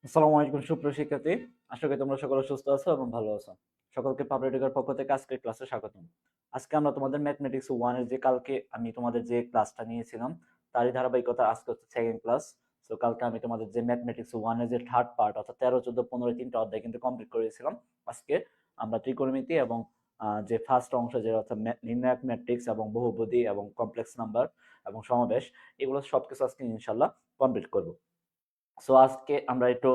আসসালামু আলাইকুম সুপ্রিয় শিক্ষার্থী। আশা করি তোমরা সকলে সুস্থ আছো এবং ভালো আছো। সকলকে পাবলিটিকার পক্ষ থেকে আজকের ক্লাসে স্বাগতম। আজকে আমরা তোমাদের ম্যাথমেটিক্স 1 এর যে কালকে আমি তোমাদের যে ক্লাসটা নিয়েছিলাম তারই ধারাবাহিকতা আজকে হচ্ছে সেকেন্ড ক্লাস। সো কালকে আমি তোমাদের যে ম্যাথমেটিক্স 1 এর যে থার্ড পার্ট অর্থাৎ 13, 14, 15 তিনটা অধ্যায় কিন্তু কমপ্লিট করেছিলাম। আজকে আমরা ত্রিকোণমিতি এবং যে ফার্স্ট অংশ যে অর্থাৎ নির্ণায়ক ম্যাট্রিক্স এবং বহুপদী এবং কমপ্লেক্স নাম্বার এবং সমাবেশ, এগুলো সবকিছু আজকে ইনশাআল্লাহ কমপ্লিট করব। সো আজকে আমরা একটু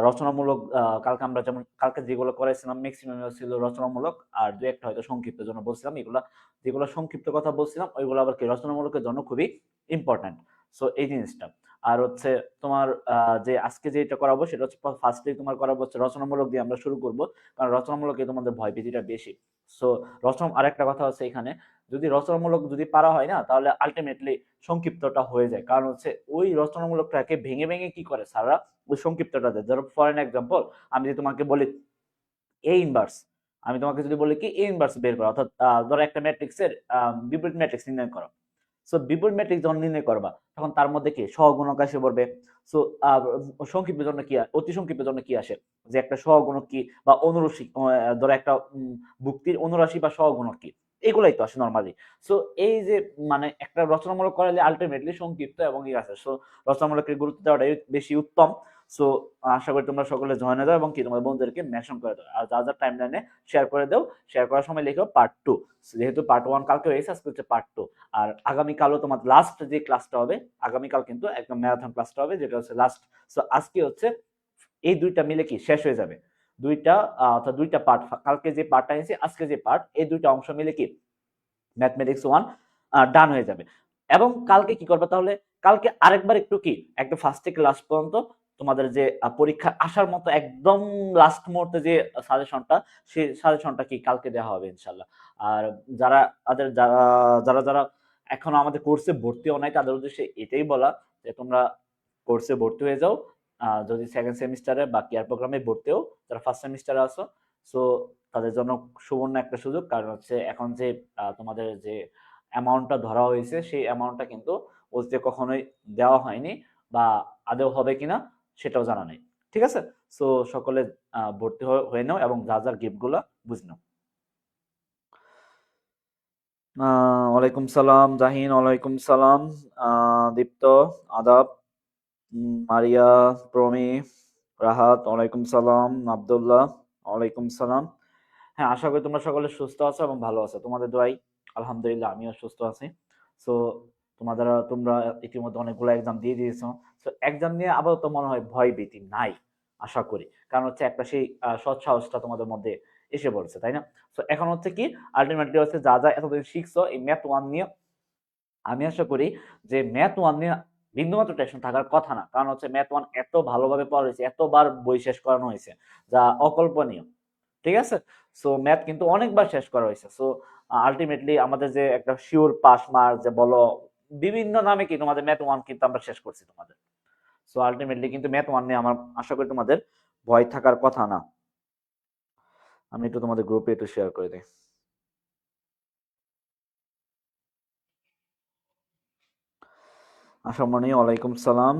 রচনামূলক, কালকে আমরা যেমন কালকে যেগুলো করেছিলাম ম্যাক্সিমাম ছিল রচনামূলক, আর দু একটা হয়তো সংক্ষিপ্তের জন্য বলছিলাম। এগুলা যেগুলো সংক্ষিপ্ত কথা বলছিলাম ওইগুলো আবার কি রচনামূলকের জন্য খুবই ইম্পর্ট্যান্ট। সো এই জিনিসটা আর হচ্ছে তোমার যে আজকে যেটা করাবো সেটা হচ্ছে ফার্স্টে তোমার করাবো হচ্ছে রচনামূলক দিয়ে আমরা শুরু করব, কারণ রচনামূলকে তোমাদের ভয়ভীতিটা বেশি। সো রচনা আরেকটা কথা হচ্ছে এখানে, যদি রচনামূলক যদি পারা হয় না তাহলে আলটিমেটলি সংক্ষিপ্তটা হয়ে যায়, কারণ হচ্ছে ওই রচনামূলকটাকে ভেঙে ভেঙে কি করে স্যাররা ওই সংক্ষিপ্তটা দেয়। ধরো ফর এন এক্সাম্পল, আমি যদি তোমাকে বলি এ ইনভার্স, আমি তোমাকে যদি বলি কি এ ইনভার্স বের করো, অর্থাৎ ধরো একটা ম্যাট্রিক্সের বিপরীত ম্যাট্রিক্স নির্ণয় করো। সো বিপরীত ম্যাট্রিক্স যখন নির্ণয় করবা তখন তার মধ্যে কি সহগুণক এসে পড়বে। সো সংক্ষিপ্তের জন্য কি অতি সংক্ষিপ্তের জন্য কি আসে, যে একটা সহগুণক কি বা অনুরসিক, ধরো একটা ভুক্তির অনুরাশি বা সহগুণক কি, এগুলাই তো আসে নর্মালি। সো এই যে মানে একটা রচনামূলক করালে আলটিমেটলি সংক্ষিপ্ত এবং ই আছে। সো রচনামূলকের গুরুত্ব দেওয়াটাই বেশি উত্তম। সো আশা করি তোমরা সকলে জয়েন হয়ে দাও এবং কি তোমার বন্ধুদেরকে মেনশন করে দাও, আর যা যা টাইম লাইনে শেয়ার করে দাও। শেয়ার করার সময় লিখো পার্ট 2, যেহেতু পার্ট 1 কালকে হয়েছে, আজকে হচ্ছে পার্ট 2। আর আগামীকালও তোমার লাস্ট যে ক্লাসটা হবে, আগামীকাল কিন্তু একদম ম্যারাথন ক্লাসটা হবে, যেটা হচ্ছে লাস্ট। সো আজকে হচ্ছে এই দুইটা মিলে কি শেষ হয়ে যাবে, দুইটা অর্থাৎ দুইটা পার্ট, কালকে যে পার্টটা নিয়েছি আজকে যে পার্ট, এই দুইটা অংশ মিলে কি ম্যাথমেটিক্স 1 ডান হয়ে যাবে। এবং কালকে কি করবে তাহলে, কালকে আরেকবার একটু কি একটা ফার্স্ট থেকে লাস্ট পর্যন্ত তোমাদের যে পরীক্ষা আসার মতো একদম লাস্ট মুহূর্তে যে সাজেশনটা, সেই সাজেশনটা কি কালকে দেওয়া হবে ইনশাল্লাহ। আর যারা যারা যারা যারা এখনো আমাদের কোর্সে ভর্তি হয় নাই তাদের উদ্দেশ্যে এটাই বলা যে তোমরা কোর্সে ভর্তি হয়ে যাও। যদি সেকেন্ড সেমিস্টারে বা কেয়ার প্রোগ্রামে ভর্তি হও, যারা ফার্স্ট সেমিস্টারে আসো, সো তাদের জন্য সুবর্ণ একটা সুযোগ। কারণ হচ্ছে এখন যে তোমাদের যে অ্যামাউন্টটা ধরা হয়েছে সেই অ্যামাউন্টটা কিন্তু ওতে কখনোই দেওয়া হয়নি, বা আদৌ হবে কিনা সেটাও জানা নেই। ঠিক আছে? সো সকলে ভর্তি হয়ে নাও এবং যা যার গিফটগুলো বুঝে নাও। ওয়ালাইকুম সালাম জাহিন, ওয়ালাইকুম সালাম দীপ্ত, আদাব, মারিয়া, প্রমি, রাহাত, ওয়ালাইকুম সালাম, আব্দুল্লাহ, ওয়ালাইকুম সালাম। হ্যাঁ, আশা করি তোমরা সকলে সুস্থ আছো এবং ভালো আছো। তোমাদের দোয়াই আলহামদুলিল্লাহ আমিও সুস্থ আছি। সো তোমরা ইতিমধ্যে অনেকগুলো এক্সাম দিয়ে দিয়েছো। সো এক্সাম নিয়ে আপাতত মনে হয় ভয় ভীতি নাই, আশা করি। কারণ হচ্ছে একটা সেই সৎ সাহসটা তোমাদের মধ্যে এসে পড়েছে, তাই না? সো এখন হচ্ছে কি, আলটিমেটলি হচ্ছে যা যা এতদিন শিখছো এই ম্যাথ 1 নিয়ে, আমি আশা করি যে ম্যাথ 1 নিয়ে বিন্দুমাত্র টেনশন থাকার কথা না। কারণ হচ্ছে ম্যাথ 1 এত ভালোভাবে পড়া হয়েছে, এতবার বই শেষ করানো হয়েছে, যা অকল্পনীয়। ঠিক আছে? সো ম্যাথ কিন্তু অনেকবার শেষ করা হয়েছে। সো আলটিমেটলি আমাদের যে একটা শিওর পাস মার্ক যে বলো, বিভিন্ন নামে কি তোমাদের ম্যাথ 1 কিন্তু আমরা শেষ করছি তোমাদের। সো আলটিমেটলি কিন্তু ম্যাথ 1 নিয়ে আমার আশা করি তোমাদের ভয় থাকার কথা না। আমি একটু তোমাদের গ্রুপে একটু শেয়ার করে দিই। আশামণি, ওয়ালাইকুম সালাম।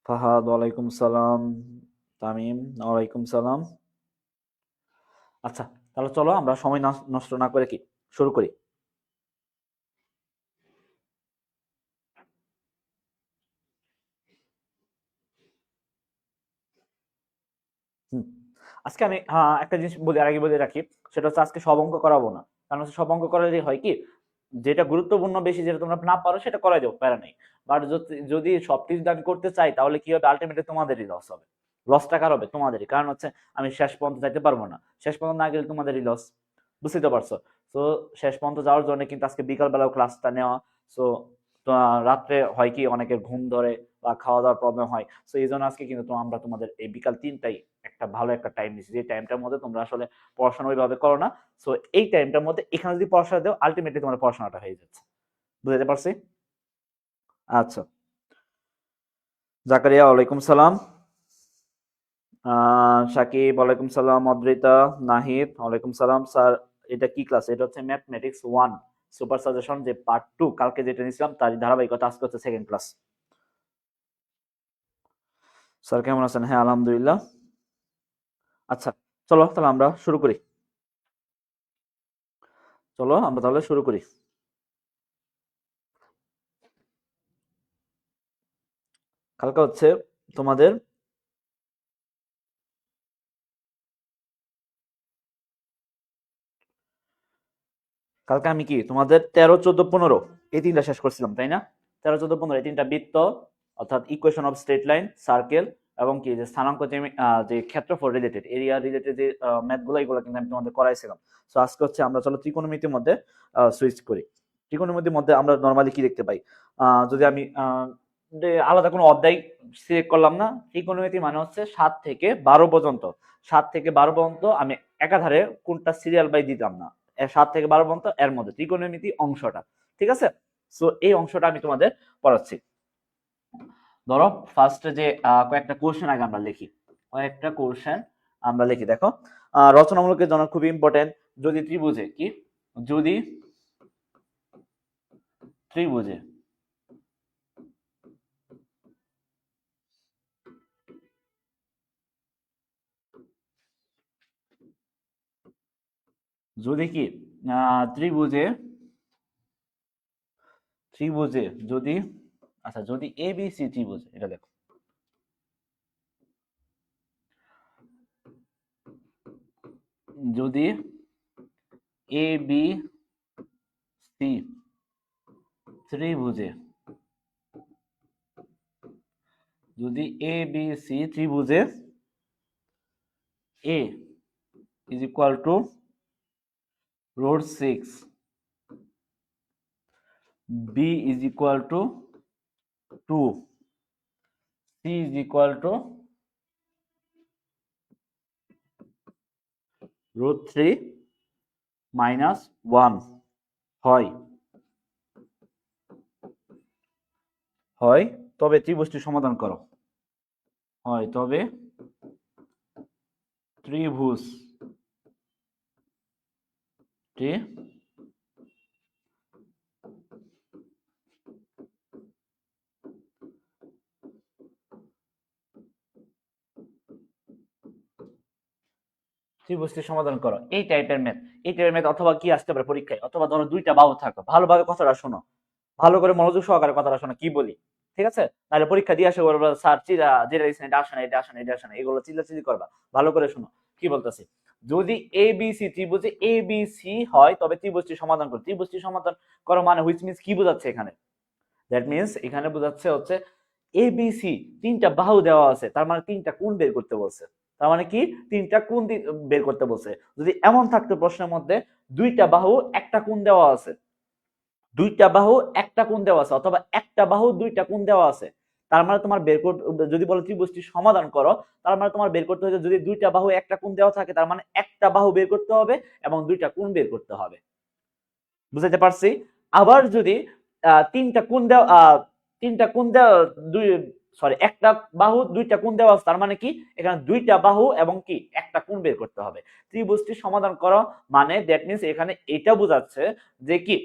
ফাহাদ, ওয়ালাইকুম সালাম। তামিম, ওয়ালাইকুম সালাম। আচ্ছা, তাহলে চলো আমরা সময় নষ্ট না করে কি শুরু করি। হুম। আজকে আমি একটা জিনিস বলি, আর আগে বলে রাখি, সেটা হচ্ছে আজকে সব অঙ্ক করাবো না। কারণ হচ্ছে সব অঙ্ক করালে হয় কি, যেটা গুরুত্বপূর্ণ বেশি, যেটা তোমরা না পারো সেটা করাই যাও, প্যারা নেই। বাট যদি সবটি যদি আমি করতে চাই তাহলে কি হবে, আলটিমেটলি তোমাদেরই লস হবে। লসটা কার হবে? তোমাদেরই। কারণ হচ্ছে আমি শেষ পর্যন্ত যাইতে পারবো না, শেষ পর্যন্ত না গেলে তোমাদেরই লস। বুঝতেই তো পারছো। তো শেষ পর্যন্ত যাওয়ার জন্য কিন্তু আজকে বিকাল বেলাও ক্লাসটা নেওয়া। সো রাত্রে হয় কি অনেকের ঘুম ধরে বা খাওয়া দাওয়ার প্রবলেম হয়। সো এই জন্য আজকে কিন্তু আমরা তোমাদের এই বিকাল 3টায় একটা ভালো একটা টাইম দিচ্ছি, যে টাইমটার মধ্যে তোমরা আসলে পড়াশোনা ওইভাবে করো না। সো এই টাইমটার মধ্যে এখানে যদি পড়াশোনা দাও, আলটিমেটলি তোমার পড়াশোনাটা হয়ে যাচ্ছে। বুঝতে পারছি? আচ্ছা। জাকারিয়া, ওয়ালাইকুম সালাম। সাকিব, ওয়ালাইকুম সালাম। অদ্রিতা, নাহিদ, ওয়ালাইকুম সালাম। স্যার, এটা কি ক্লাস? এটা হচ্ছে ম্যাথমেটিক্স 1 সুপার সাজেশন যে পার্ট 2, কালকে যেটা নিয়েছিলাম তার ধারাবাহিকতা, আজকে হচ্ছে সেকেন্ড ক্লাস। স্যার কেমন আছেন? হ্যাঁ, আলহামদুলিল্লাহ। আচ্ছা, চলো তাহলে আমরা শুরু করি। চলো আমরা তাহলে শুরু করি। কালকে হচ্ছে তোমাদের কালকে আমি কি তোমাদের 13, 14, 15 এই তিনটা শেষ করছিলাম, তাই না? 13, 14, 15 এই তিনটা বৃত্ত, অর্থাৎ equation of straight line, circle এবং কি যে স্থানাঙ্ক, যে ক্ষেত্রফল রিলেটেড, এরিয়া রিলেটেড যে ম্যাথ গুলো, এগুলো কিন্তু আমি তোমাদের করাইছিলাম। সো আজকে হচ্ছে আমরা চলো ত্রিকোণমিতির মধ্যে সুইচ করি। ত্রিকোণমিতির মধ্যে আমরা নরমালি কি দেখতে পাই? যদি আমি আলাদা কোনো অধ্যায় সিলেক্ট করলাম না, ত্রিকোণমিতি মানে হচ্ছে 7 থেকে 12 পর্যন্ত। 7 থেকে 12 পর্যন্ত আমি একাধারে কোনটা সিরিয়াল বাই দিতাম না। 7 থেকে 12 পর্যন্ত এর মধ্যে ত্রিকোণমিতি অংশটা, ঠিক আছে? সো এই অংশটা আমি তোমাদের পড়াচ্ছি। ধরো ফার্স্ট যে কয়েকটা কোশ্চেন আগে আমরা লিখি, দেখো। রচনামূলকের জন্য খুবই ইম্পর্টেন্ট। যদি ত্রিভুজে কি, যদি ত্রিভুজে যদি কি ত্রিভুজে ত্রিভুজে যদি, আচ্ছা, যদি এ বি সি ত্রিভুজ, এটা দেখো, যদি এ বি সি ত্রিভুজে, যদি এ বি সি ত্রিভুজে A is equal to √6, B is equal to 2, C is equal to √3 - 1 হয়, তবে ত্রিভুজটি সমাধান করো। তবে ত্রিভুজটি সমাধান করো। এই টাইপের ম্যাথ অথবা কি আসতে পারে পরীক্ষায়, অথবা ধরো দুইটা বাহু থাকো, ভালোভাবে কথাটা শোনো, ভালো করে মনোযোগ সহকারে কথাটা শোনো কি বলি, ঠিক আছে? নাহলে পরীক্ষা দিয়ে আসে বলবা স্যার যেটা দিচ্ছেন এটা আসে না, এটা আসে না, এটা আসে না, এগুলো চিল্লাচিল্লি করবা। ভালো করে শোনো কি বলতেছি। যদি এ বি সি ত্রিভুজে এ বি সি হয়, তবে ত্রিভুজটি সমাধান করো। ত্রিভুজটি সমাধান করো মানে হুইচ মিন্স কি বোঝাচ্ছে এখানে? দ্যাট মিন্স এখানে বোঝাচ্ছে হচ্ছে এ বি সি তিনটা বাহু দেওয়া আছে, তার মানে তিনটা কোণ বের করতে বলছে। তার মানে কি তিনটা কোণ বের করতে বলছে। যদি এমন থাকতো প্রশ্নের মধ্যে দুইটা বাহু একটা কোণ দেওয়া আছে, দুইটা বাহু একটা কোণ দেওয়া আছে, অথবা একটা বাহু দুইটা কোণ দেওয়া আছে, তার মানে তোমার বের করতে, যদি বলো ত্রিভুজটি সমাধান করো, তার মানে তোমার বের করতে হচ্ছে যদি দুইটা বাহু একটা কোণ দেওয়া থাকে, তার মানে একটা বাহু বের করতে হবে এবং দুইটা কোণ বের করতে হবে। বুঝাইতে পারছি? আবার যদি তিনটা কোণ দেওয়া, তিনটা কোণ দেওয়া, দুই, সরি, একটা বাহু দুইটা কোণ দেওয়া আছে, তার মানে কি এখানে দুইটা বাহু এবং কি একটা কোণ বের করতে হবে। ত্রিভুজটি সমাধান করো মানে দ্যাট মিন্স এখানে এটা বোঝাচ্ছে যে কি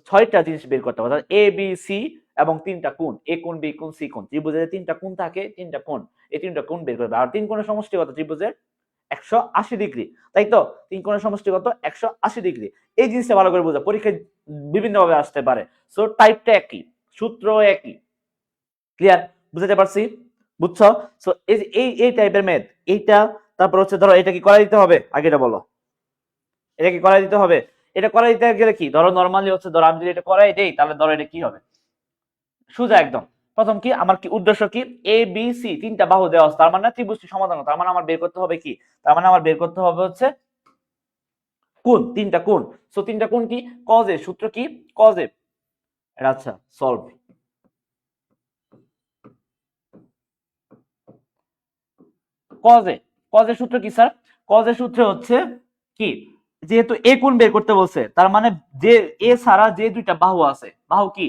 6টা জিনিস বের করতে হবে, অর্থাৎ এ বি সি এবং তিনটা কোণ, এ কোণ, বি কোণ, সি কোণ। ত্রিভুজে তিনটা কোণ থাকে, তিনটা কোণ, এই তিনটা কোণ বের করবে। আর তিন কোণের সমষ্টি কত ত্রিভুজের? 180 ডিগ্রি, তাই তো? তিন কোণের সমষ্টি কত? 180 ডিগ্রি। এই জিনিসটা ভালো করে বোঝা, পরীক্ষায় বিভিন্ন ভাবে আসতে পারে। সো টাইপটা একই, সূত্র একই। ক্লিয়ার? বুঝাতে পারছি? বুঝছো? সো এই টাইপের ম্যাথ এইটা। তারপর হচ্ছে ধরো এটা কি করা দিতে হবে, আগে এটা বলো, এটা কি করা দিতে হবে? এটা করা দিতে গেলে কি, ধরো নরমালি হচ্ছে, ধরো আমি যদি এটা করাই দেই, তাহলে ধরো এটা কি হবে, সোজা একদম। প্রথম কি আমার কি উদ্দেশ্য কি, এ বি সি তিনটা বাহু দেওয়া আছে, তার মানে ত্রিভুজটি সমাধান, তার মানে আমার বের করতে হবে কি, তার মানে আমার বের করতে হবে হচ্ছে কোণ, তিনটা কোণ। সো তিনটা কোণ কি, কজ এ, সূত্র কি, কজ এ। আচ্ছা, সলভ। কজ এ, কজ এর সূত্র কি স্যার? কজ এর সূত্র হচ্ছে কি, যেহেতু এ কোণ বের করতে বলছে, তার মানে যে এ ছাড়া যে দুইটা বাহু আছে, বাহু কি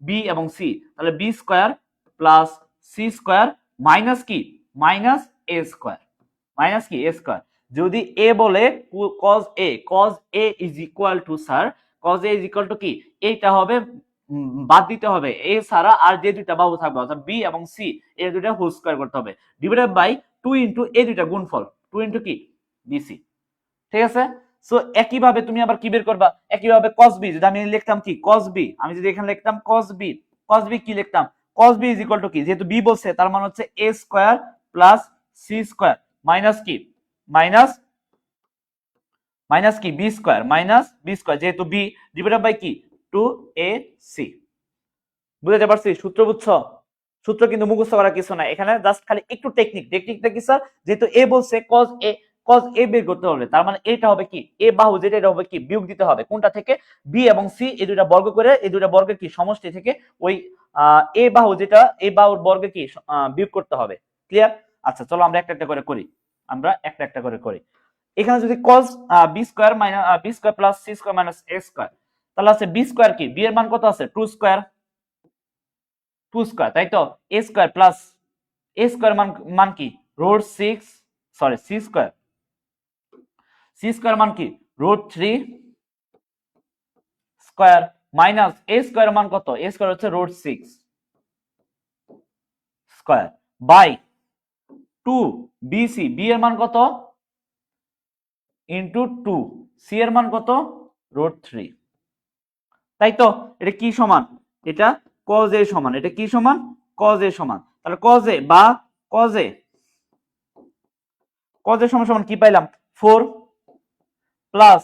বি এবং সি, তাহলে B square plus C square minus কি, মাইনাস এ স্কয়ার, মাইনাস কি এ স্কয়ার। যদি এ বলে cos A, cos A is equal to sir, cos A is equal to কি, এইটা হবে বাদ দিতে হবে এ ছাড়া আর যে দুইটা বাহু থাকবে অর্থাৎ বি এবং সি এই দুইটা হোল স্কয়ার করতে হবে ডিভাইডেড বাই 2 ইনটু এই দুইটা গুণফল 2 ইনটু কি বিসি ঠিক আছে। সো একইভাবে তুমি আবার কি বের করবা একইভাবে cos b যদি আমি লিখতাম কি cos b আমি যদি এখানে লিখতাম cos b কি লিখতাম cos b is equal to কি যেহেতু b বলছে তার মানে হচ্ছে a square plus c square minus কি মাইনাস মাইনাস কি B square minus B square যেহেতু বি ডিভাইডেড বাই কি 2ac বুঝতে পারছি সূত্র বুঝছো সূত্র কিন্তু মুখস্থ করা কিছু না এখানে জাস্ট খালি একটু টেকনিকটা কি স্যার যেহেতু এ বলছে cos a বের করতে হবে তার মানে এটা হবে কি এ বাহু যেটা এটা হবে কি বিয়োগ দিতে হবে কোনটা থেকে বি এবং সি এই দুইটা বর্গ করে এই দুইটা বর্গের কি সমষ্টি থেকে ওই এ বাহু যেটা এই বাহুর বর্গে কি বিয়োগ করতে হবে ক্লিয়ার আচ্ছা চলো আমরা একটা একটা করে করি এখানে যদি cos b square minus b square plus c square minus a square তাহলে আছে b স্কয়ার কি b এর মান কত আছে 2 স্কয়ার তাই তো a square plus a square মান কি রুট 6 সরি c স্কয়ার মান কি root 3 square minus a square মান কত a স্কয়ার হচ্ছে root 6 square by 2 bc b এর মান কত ইনটু 2 c এর মান কত রুট 3 তাই তো এটা কি সমান এটা cos a সমান এটা কি সমান cos a সমান তাহলে cos a বা cos a সমান কি পাইলাম 4 প্লাস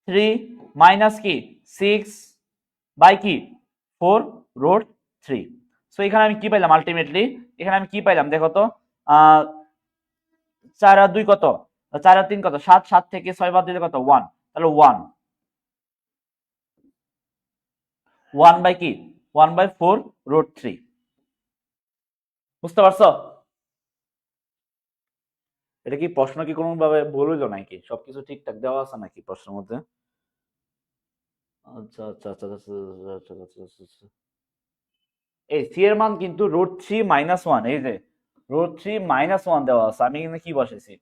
3 মাইনাস কি 6 বাই কি 4 রুট 3 সো এখানে আমি কি পাইলাম আলটিমেটলি এখানে আমি কি পাইলাম দেখো তো 4 আর 2 কত 4 আর 3 কত 7 7 থেকে 6 বাদ দিলে কত 1 তাহলে 1 বাই কি 1 বাই 4 রুট 3 বুঝতে পারছো এটা কি প্রশ্ন কি কোনো ভাবে ভুল হইলো নাকি সবকিছু ঠিকঠাক দেওয়া আছে নাকি প্রশ্নের মধ্যে আচ্ছা আচ্ছা আচ্ছা আচ্ছা আচ্ছা এই সি এর মান কিন্তু রুট 3 মাইনাস 1 এই যে রুট 3 মাইনাস 1 দেওয়া আছে আমি এখানে কি বসেছি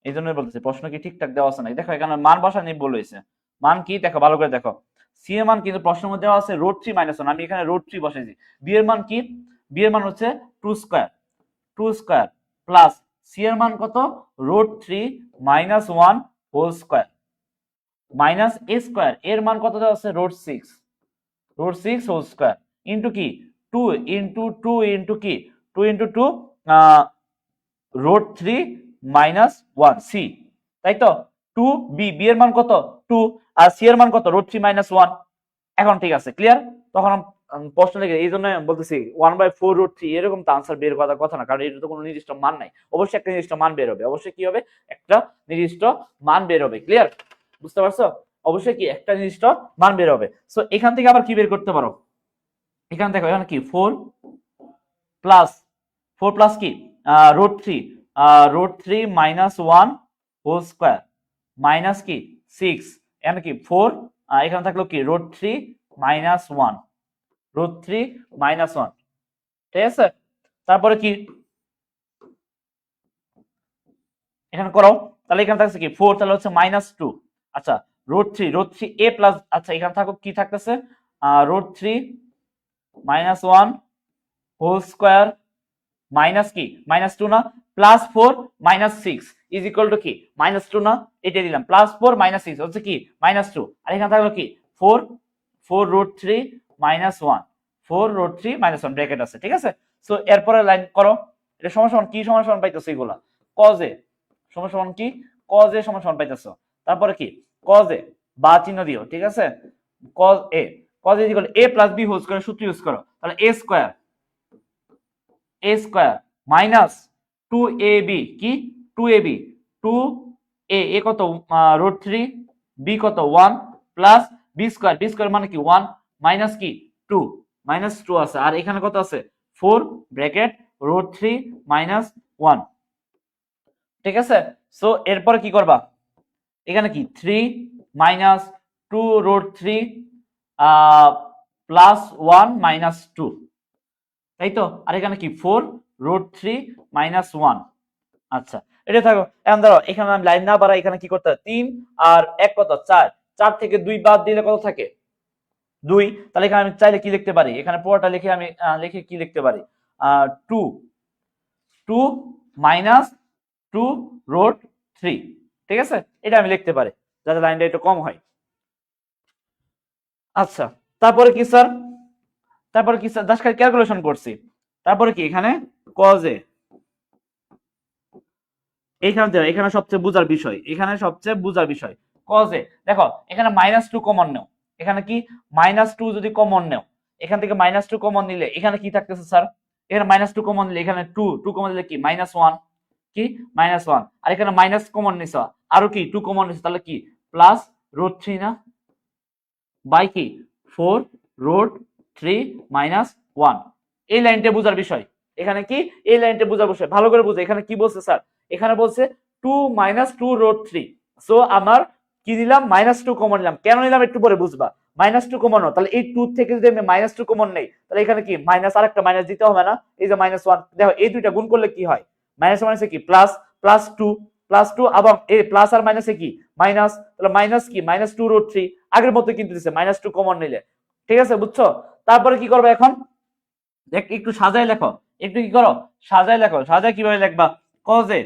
এই জন্যই বলতেছি প্রশ্ন কি ঠিকঠাক দেওয়া আছে নাকি দেখো এখানে মান বসানি ভুল হয়েছে মান কি দেখো ভালো করে দেখো সি এর মান কিন্তু প্রশ্নের মধ্যে দেওয়া আছে রুট 3 মাইনাস 1 আমি এখানে রুট 3 বসেছি বি এর মান কি বি এর মান হচ্ছে 2 স্কয়ার প্লাস সি এর মান কত root 3 minus 1 whole square minus A square এর মান কত দেওয়া আছে রুট 6 হোল স্কয়ার ইনটু কি 2 ইনটু 2 ইনটু কি 2 ইনটু 2 রুট 3 মাইনাস 1 সি তাই তো 2 বি বি এর মান কত 2 আর সি এর মান কত রুট 3 মাইনাস 1 এখন ঠিক আছে ক্লিয়ার তখন প্রশ্ন লিখে এই জন্য বলতেছি 1/4 রুট 3 এরকম তো আনসার বের করার কথা না কারণ এটা তো কোনো নির্দিষ্ট মান নাই অবশ্যই একটা নির্দিষ্ট মান বের হবে অবশ্যই কি হবে একটা নির্দিষ্ট মান বের হবে ক্লিয়ার বুঝতে পারছো অবশ্যই কি একটা নির্দিষ্ট মান বের হবে সো এখান থেকে আবার কি বের করতে পারো এখানে দেখো এখানে কি 4 প্লাস কি root 3 minus 1 whole square minus কি 6 এখানে কি 4 এখানে থাকলো কি রুট 3 মাইনাস 1 ঠিক আছে তারপরে কি এখানে করো তাহলে এখানে থাকছে কি 4 তাহলে হচ্ছে মাইনাস 2 আচ্ছা রুট 3 এ প্লাস আচ্ছা এখানে থাকো কি থাকতেছে root 3 minus 1 whole square minus কি মাইনাস 2 না plus 4 minus 6 is equal to কি মাইনাস 2 না এটা দিলাম প্লাস 4 মাইনাস 6 হচ্ছে কি মাইনাস 2 আর এখানে থাকলো কি 4 root 3 minus 1 4 root 3 minus 1 bracket আছে ঠিক আছে সো এরপরে লাইন করো এটা সমান কি সমান পাইতেছো এগুলা cos a সমান কি cos a সমান পাইতেছো তারপরে কি cos a বা চিহ্ন দিও ঠিক আছে cos a is equal a plus b whole square সূত্র ইউজ করো তাহলে a স্কয়ার মাইনাস 2ab কি 2ab 2a এ কত রুট 3 b কত 1 প্লাস b স্কয়ার মানে কি 1 মাইনাস কি 2 মাইনাস 2 আছে আর এখানে কত আছে 4 ব্র্যাকেট রুট 3 মাইনাস 1 ঠিক আছে সো এরপরে কি করবা এখানে কি 3 মাইনাস 2 রুট 3 প্লাস 1 মাইনাস 2 তাই তো আর এখানে কি 4 রুট 3 মাইনাস 1 আচ্ছা এটা থাকো এখন ধরো এখানে আমি লাইন না বাড়াই এখানে কি করতে হয় 3 আর 1 কত 4 4 থেকে 2 বাদ দিলে কত থাকে 2, তাহলে এখানে আমি চাইলে কি লিখতে পারি, এখানে পুরোটা লিখে আমি লিখে কি লিখতে পারি 2 2 মাইনাস 2 রুট 3, ঠিক আছে, এটা আমি লিখতে পারি যাতে লাইনটা একটু কম হয়। আচ্ছা, তারপরে কি স্যার, তারপরে কি স্যার, জাস্ট খালি ক্যালকুলেশন করছি। তারপরে কি এখানে cos a, এখানে সবচেয়ে বুঝার বিষয়, এখানে সবচেয়ে বুঝার বিষয় cos a, দেখো এখানে -2 কমন নাও, এখানে কি -2 যদি কমন নাও, এখান থেকে -2 কমন নিলে এখানে কি থাকতেছে স্যার, এখানে -2 কমন নিলে এখানে 2 2 কমন নিলে কি -1, কি -1, আর এখানে মাইনাস কমন নিছো, আরো কি 2 কমন নিছো, তাহলে কি প্লাস √3 না, বাই কি 4 √3 -1। এই লাইনটা বোঝার বিষয়, এখানে কি এই লাইনটা বোঝার বিষয়, ভালো করে বুঝো। এখানে কি বলছে স্যার, এখানে বলছে 2 -2 √3, সো আমার কি দিলাম -2 কমন নিলাম, কেন নিলাম একটু পরে বুঝবা। -2 কমন, তাহলে এই 2 থেকে যদি আমি -2 কমন নেই, তাহলে এখানে কি মাইনাস আরেকটা মাইনাস দিতে হবে না, এই যে -1, দেখো এই দুইটা গুণ করলে কি হয়, মাইনাস মাইনাসে কি প্লাস, প্লাস 2 এবং এই প্লাস আর মাইনাসে কি মাইনাস, তাহলে মাইনাস কি -2 √3, আগের মতো কিন্তু দিছে -2 কমন নিলে, ঠিক আছে, বুঝছো। তারপরে কি করবে এখন, একটু সাজায় লেখো, একটু কি করো সাজায় লেখো, সাজায় কিভাবে লিখবা, cos a,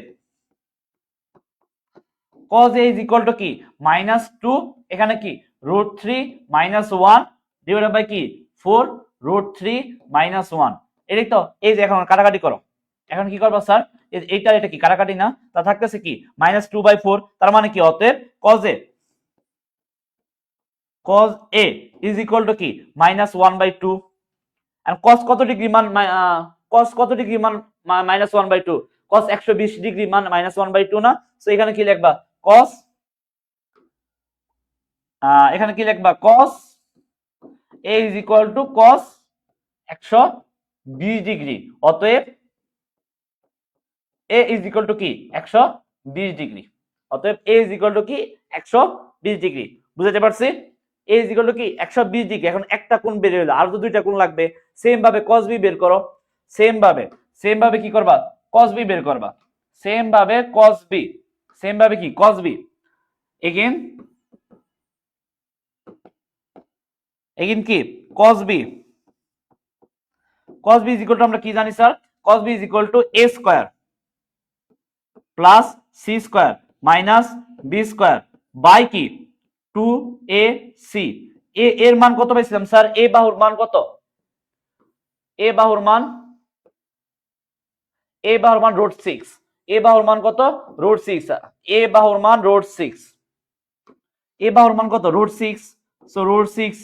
cos a is equal to কি -2, এখানে কি √3 -1 ডিভাইডেড বাই কি 4 √3 -1, এটাই তো। এই যে এখন কাটাকাটি করো, এখন কি করবা স্যার, এইটার এটা কি কাটাকাটি না, তা থাকতেছে কি -2/4, তার মানে কি অতএব cos a is equal to কি -1/2, আর cos কত ডিগ্রি মান, cos কত ডিগ্রি মান -1/2, cos 120 ডিগ্রি মান -1/2 না, সো এখানে কি লিখবা cos, এখানে কি লিখবা cos a is equal to cos 120 degree, অতএব a is equal to কি 120 ডিগ্রি, অতএব a is equal to কি 120 ডিগ্রি, বুঝাতে পারছি। a is equal to কি 120 ডিগ্রি, এখন একটা কোণ বের হলো, আর তো দুইটা কোণ লাগবে, সেম ভাবে cos b বের করো, সেম ভাবে কি করবা cos b বের করবা, সেম ভাবে কি cos b, এগেইন কি cos b is equal to আমরা কি জানি sir, cos b is equal to a square plus c square minus b square by কি 2ac, এর মান কত পাইছিলাম স্যার, a বাহুর মান কত, a বাহুর মান √6, a বাহুর মান কত √6, a বাহুর মান √6, a বাহুর মান কত √6, সো √6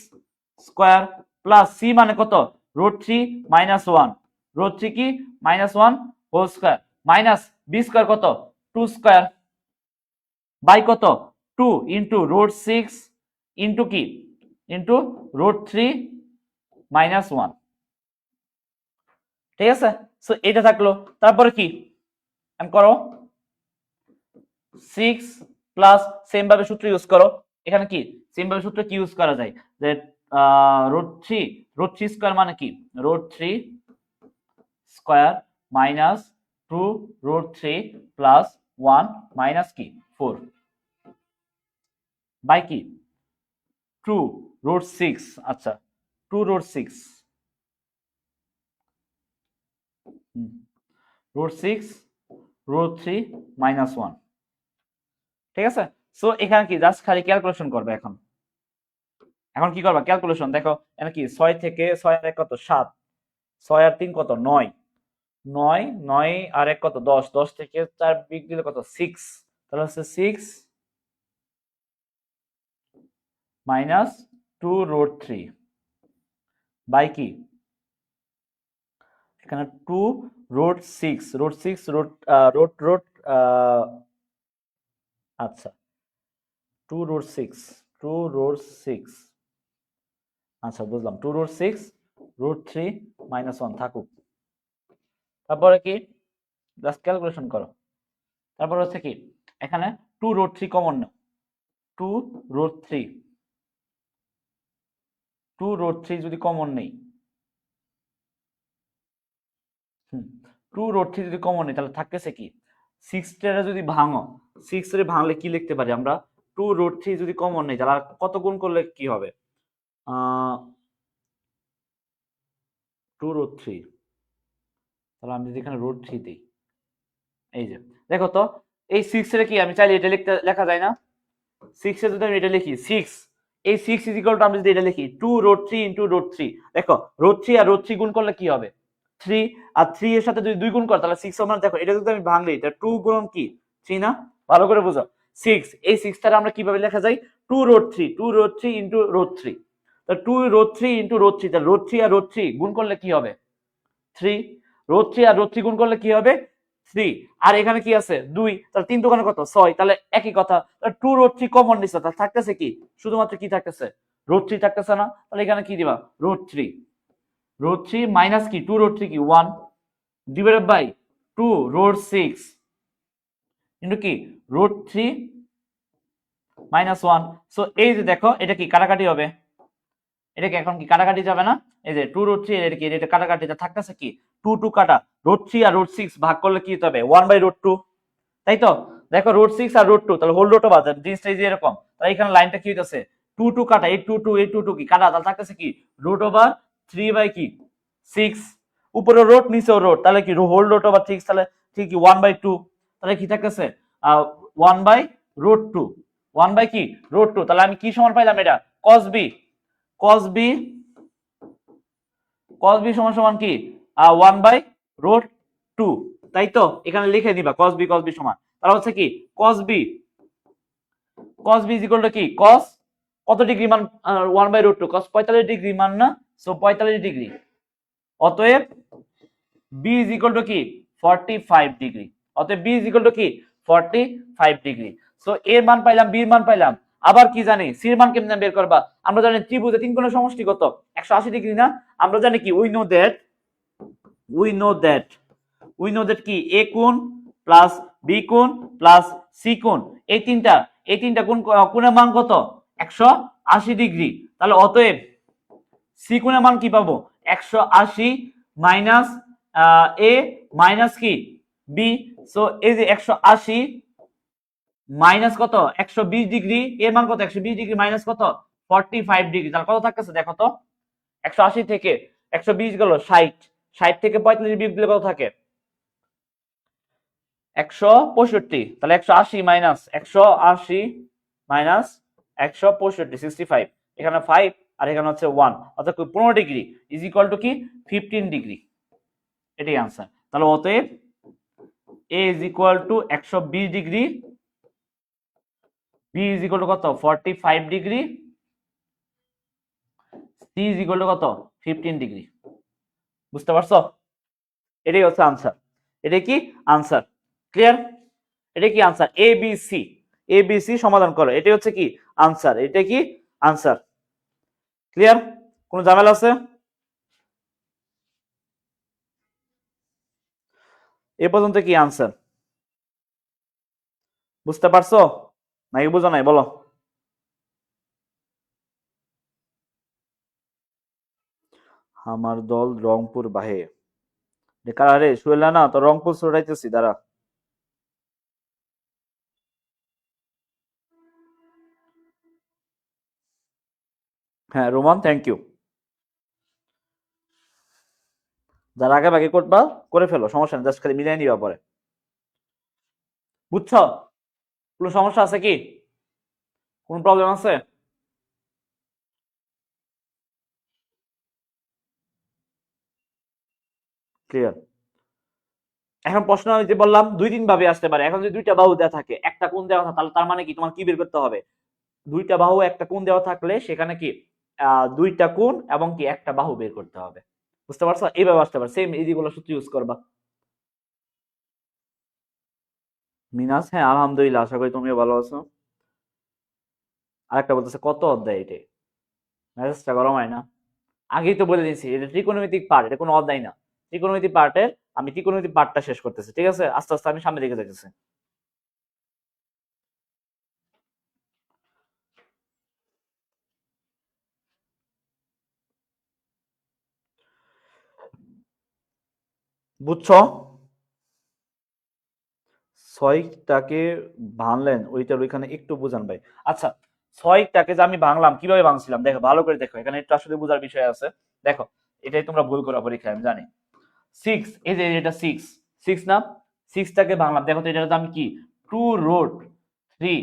স্কয়ার প্লাস c মানে কত √3 -1, √3 কি -1 whole square minus b square কত 2 স্কয়ার বাই কত 2 ইনটু √6 ইনটু কি ইনটু √3 -1, ঠিক আছে, সো এটা থাকলো। তারপরে কি আমি করো 6 প্লাস সেম ভাবে সূত্র ইউজ করো, এখানে কি সেম ভাবে সূত্র কি ইউজ করা যায়, যে √3 স্কয়ার মানে কি √3 স্কয়ার মাইনাস 2 √3 প্লাস 1 মাইনাস কি 4 বাই কি 2 √6, আচ্ছা 2 √6 √6 √3 -1, ঠিক আছে, সো এখানে কি জাস্ট খালি ক্যালকুলেশন করবে। এখন কি করবা ক্যালকুলেশন, দেখো এখানে কি 6 থেকে 6 আর 1 কত 7, 6 আর 3 কত 9, 9 9 আর 1 কত 10, 10 থেকে 4 বিয়োগ দিলে কত 6, তাহলে হচ্ছে 6 মাইনাস 2 √3 বাই কি এখানে 2 √6 আচ্ছা 2 √6 আচ্ছা বুঝলাম, 2 √6 √3 -1 থাকুক। তারপরে কি জাস্ট ক্যালকুলেশন করো, তারপর হচ্ছে কি এখানে 2 √3 কমন নাও, 2 √3 যদি কমন নেই, 2 √3 যদি কমন নেই, তাহলে থাকতেছে কি 6 টা যদি ভাঙো, 6 এর ভাঙলে কি লিখতে পারি আমরা, 2 √3 যদি কমন নেই, তাহলে কত গুণ করলে কি হবে, 2√3, তাহলে আমি যদি এখানে √3 দিই, এই যে দেখো তো, এই 6 এর কি আমি চাইলে এটা লেখা যায় না? 6 এর যদি আমি এটা লিখি 6, এই 6 ইজ ইকুয়াল টু আমি যদি এটা লিখি 2√3 ইনটু √3, দেখো √3 আর √3 গুণ করলে কি হবে? 3, আর 3 এর সাথে যদি 2 গুণ করো তাহলে 6 হবে না। দেখো এটা যদি আমি ভাঙলি, এটা 2 গুণ কি 3 না? ভালো করে বুঝো। 6, এই 6 টারে আমরা কিভাবে লেখা যায়? 2√3 ইনটু √3, তো 2√3 ইনটু √3, তাহলে √3 আর √3 গুণ করলে কি হবে? 3, √3 আর √3 গুণ করলে কি হবে? 3, আর এখানে কি আছে 2, তাহলে 3 দোকানে কত 6, তাহলে একই কথা, 2√3 কমন নিছে, তাহলে থাকতেছে কি? শুধুমাত্র কি থাকতেছে? √3 থাকতেছে না? তাহলে এখানে কি দিবা? √3, √3 মাইনাস কি 2√3 কি 1 ডিভাইডেড বাই 2√6 ইনটু কি √3 মাইনাস 1। সো এই যে দেখো এটা কি কাটাকাটি হবে, এটাকে এখন কি কাটাকাটি যাবে না? এই যে 2√3 এর কি এটা কাটাকাটি, এটা থাকতেছে কি 2 2 কাটা, √3 আর √6 ভাগ করলে কি হতে হবে? 1/√2, তাই তো? দেখো √6 আর √2, তাহলে হোল রুট ওভার, জিনিসটা এই যে এরকম, তাহলে এখানে লাইনটা কি হইতাছে? 2 2 কাটা, এই 2 2 এই 2 2 কি কাটা, তাহলে থাকতেছে কি √3 বাই কি 6, উপরে রুট নিচেও রুট, তাহলে কি হোল রুট ওভার 6, তাহলে ঠিক কি 1/2, তাহলে কি থাকতেছে 1/√2, 1 বাই কি √2, তাহলে আমি কি সমান পাইলাম? এটা cos b, cos b, cos b সমান সমান কি 1/√2, তাই তো? এখানে লিখে দিবা cos b সমান, তাহলে হচ্ছে কি cos b is equal to কি cos কত ডিগ্রি মান? 1/√2, cos 45 ডিগ্রি মান না? সো 45 ডিগ্রি, অতএব b is equal to কি 45 ডিগ্রি, অতএব b is equal to কি 45 ডিগ্রি। সো এর মান পাইলাম, b এর মান পাইলাম, আবার কি জানি c এর মান কেমনে বের করবা? আমরা জানি ত্রিভুজে তিন কোণের সমষ্টি কত? 180 ডিগ্রি না? আমরা জানি কি we know that কি a কোণ প্লাস b কোণ প্লাস c কোণ, এই তিনটা কোণের মান কত? 180 ডিগ্রি। তাহলে অতএব c কোণের মান কি পাবো? 180 মাইনাস a মাইনাস কি b, সো এই যে 180 মাইনাস কত 120 ডিগ্রি, এর মান কত? 120 ডিগ্রি মাইনাস কত 45 ডিগ্রি, তাহলে কত থাকতেছে দেখো তো? 180 থেকে 120 গেল 60, 60 থেকে 45 বিয়োগ দিলে কত থাকে? 165, তাহলে 180 মাইনাস 165 65, এখানে 5 আর এখানে হচ্ছে 1, অর্থাৎ 15 ডিগ্রি ইজ ইকুয়াল টু কি 15 ডিগ্রি, এটাই आंसर। তাহলে অতএব a is equal two 120 degree, b is equal to কত 45 degree, c is equal to কত 15 ডিগ্রি। বুঝতে পারছো? এটাই হচ্ছে आंसर, এটাই কি आंसर, ক্লিয়ার? এটাই কি answer, a b c, a b c সমাধান করো, এটাই হচ্ছে কি आंसर, এটাই কি आंसर, ক্লিয়ার? কোনো ঝামেলা আছে? এ পর্যন্ত কি आंसर, বুঝতে পারছো নাকি বুঝো নাই বলো? আমার দল রংপুর বাহে, কারা রে? শুয়েলা না তো, রংপুর ছড়াইতেছি, দাঁড়া। হ্যাঁ রোমান, থ্যাংক ইউ। যারা আগে ভাগে করবা করে ফেলো, সমস্যা নেই, জাস্ট খালি মিলাই নিবা পরে। বুঝছো? কোনো সমস্যা আছে কি? কোন প্রবলেম আছে? ক্লিয়ার? এখন প্রশ্ন আমি যে বললাম দুই তিন ভাবে আসতে পারে। এখন যদি দুইটা বাহু দেওয়া থাকে, একটা কোণ দেওয়া থাকে, তাহলে তার মানে কি তোমার কি বের করতে হবে? দুইটা বাহু একটা কোণ দেওয়া থাকলে সেখানে কি দুইটা কোণ এবং কি একটা বাহু বের করতে হবে। বুঝতে পারছো? এইভাবে আসতে পারে, সেম এইগুলো সূত্র ইউজ করবা। মিনাস, হ্যাঁ আলহামদুলিল্লাহ, আশা করি তুমিও ভালো আছো। আরেকটা বলতেছে কত অধ্যায় এটা? মেসেজটা গরম হয় না? আগেই তো বলে দিয়েছি এটা ত্রিকোণমিতিক পার্ট, এটা কোনো অধ্যায় না। ত্রিকোণমিতিক পার্টের আমি ত্রিকোণমিতিক পার্টটা শেষ করতেছি, ঠিক আছে? আস্তে আস্তে আমি সামনের দিকে যাইতেছি। বুঝছো? ছয়টাকে ভাঙলেন, ওইটার ওইখানে একটু বুঝান ভাই। আচ্ছা, ছয়টাকে যে আমি ভাঙলাম, কিভাবে ভাঙছিলাম দেখো, ভালো করে দেখো, এখানে একটু আসলে বোঝার বিষয় আছে। দেখো, এটাই তোমরা ভুল করো পরীক্ষায়, আমি জানি। সিক্স, এই যে এটা সিক্স, সিক্স না, সিক্সটাকে ভাঙলাম, দেখো তো এটার দাম কি, two root three